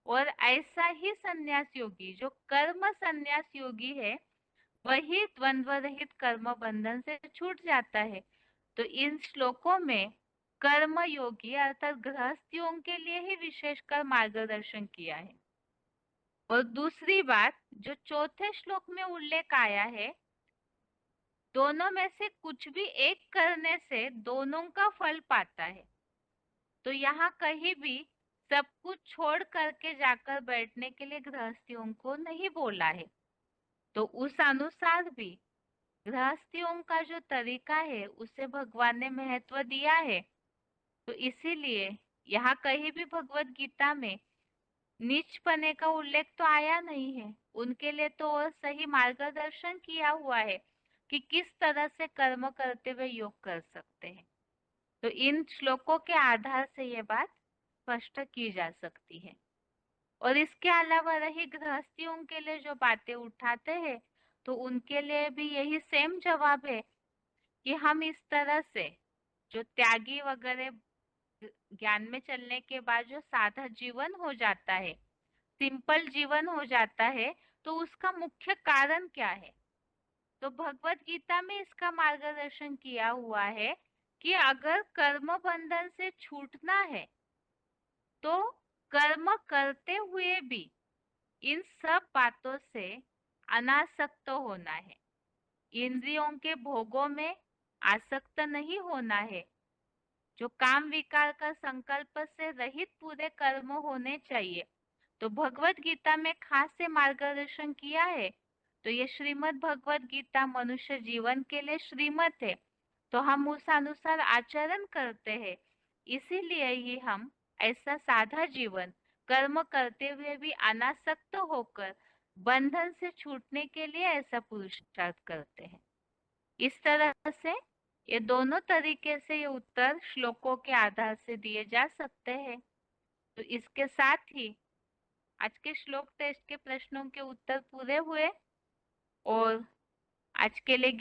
और ऐसा ही संन्यास योगी जो कर्म संन्यास योगी है, वही द्वंद्व रहित कर्म बंधन से छूट जाता है। तो इन श्लोकों में कर्म योगी अर्थात गृहस्थियों के लिए ही विशेषकर मार्गदर्शन किया है। और दूसरी बात, जो 4थे श्लोक में उल्लेख आया है, दोनों में से कुछ भी एक करने से दोनों का फल पाता है। तो यहाँ कहीं भी सब कुछ छोड़ करके जाकर बैठने के लिए गृहस्थियों को नहीं बोला है। तो उस अनुसार भी गृहस्थियों का जो तरीका है उसे भगवान ने महत्व दिया है। तो इसीलिए यहाँ कहीं भी भगवत गीता में नीचपने का उल्लेख तो आया नहीं है। उनके लिए तो और सही मार्गदर्शन किया हुआ है कि किस तरह से कर्म करते हुए योग कर सकते हैं। तो इन श्लोकों के आधार से ये बात स्पष्ट की जा सकती है। और इसके अलावा रही गृहस्थियों के लिए जो बातें उठाते हैं, तो उनके लिए भी यही सेम जवाब है कि हम इस तरह से जो त्यागी वगैरह ज्ञान में चलने के बाद जो सादा जीवन हो जाता है, सिंपल जीवन हो जाता है, तो उसका मुख्य कारण क्या है? तो भगवत गीता में इसका मार्गदर्शन किया हुआ है कि अगर कर्म बंधन से छूटना है तो कर्म करते हुए भी इन सब बातों से अनासक्त होना है, इंद्रियों के भोगों में आसक्त नहीं होना है, जो काम विकार का संकल्प से रहित पूरे कर्म होने चाहिए। तो भगवत गीता में खास से मार्गदर्शन किया है। तो ये श्रीमद् भगवत गीता मनुष्य जीवन के लिए श्रीमत है, तो हम उस अनुसार आचरण करते हैं। इसीलिए ही हम ऐसा साधा जीवन कर्म करते हुए भी अनासक्त होकर बंधन से छूटने के लिए ऐसा पुरुषार्थ करते हैं। इस तरह से ये दोनों तरीके से ये उत्तर श्लोकों के आधार से दिए जा सकते हैं। तो इसके साथ ही आज के श्लोक टेस्ट के प्रश्नों के उत्तर पूरे हुए और आज के लिए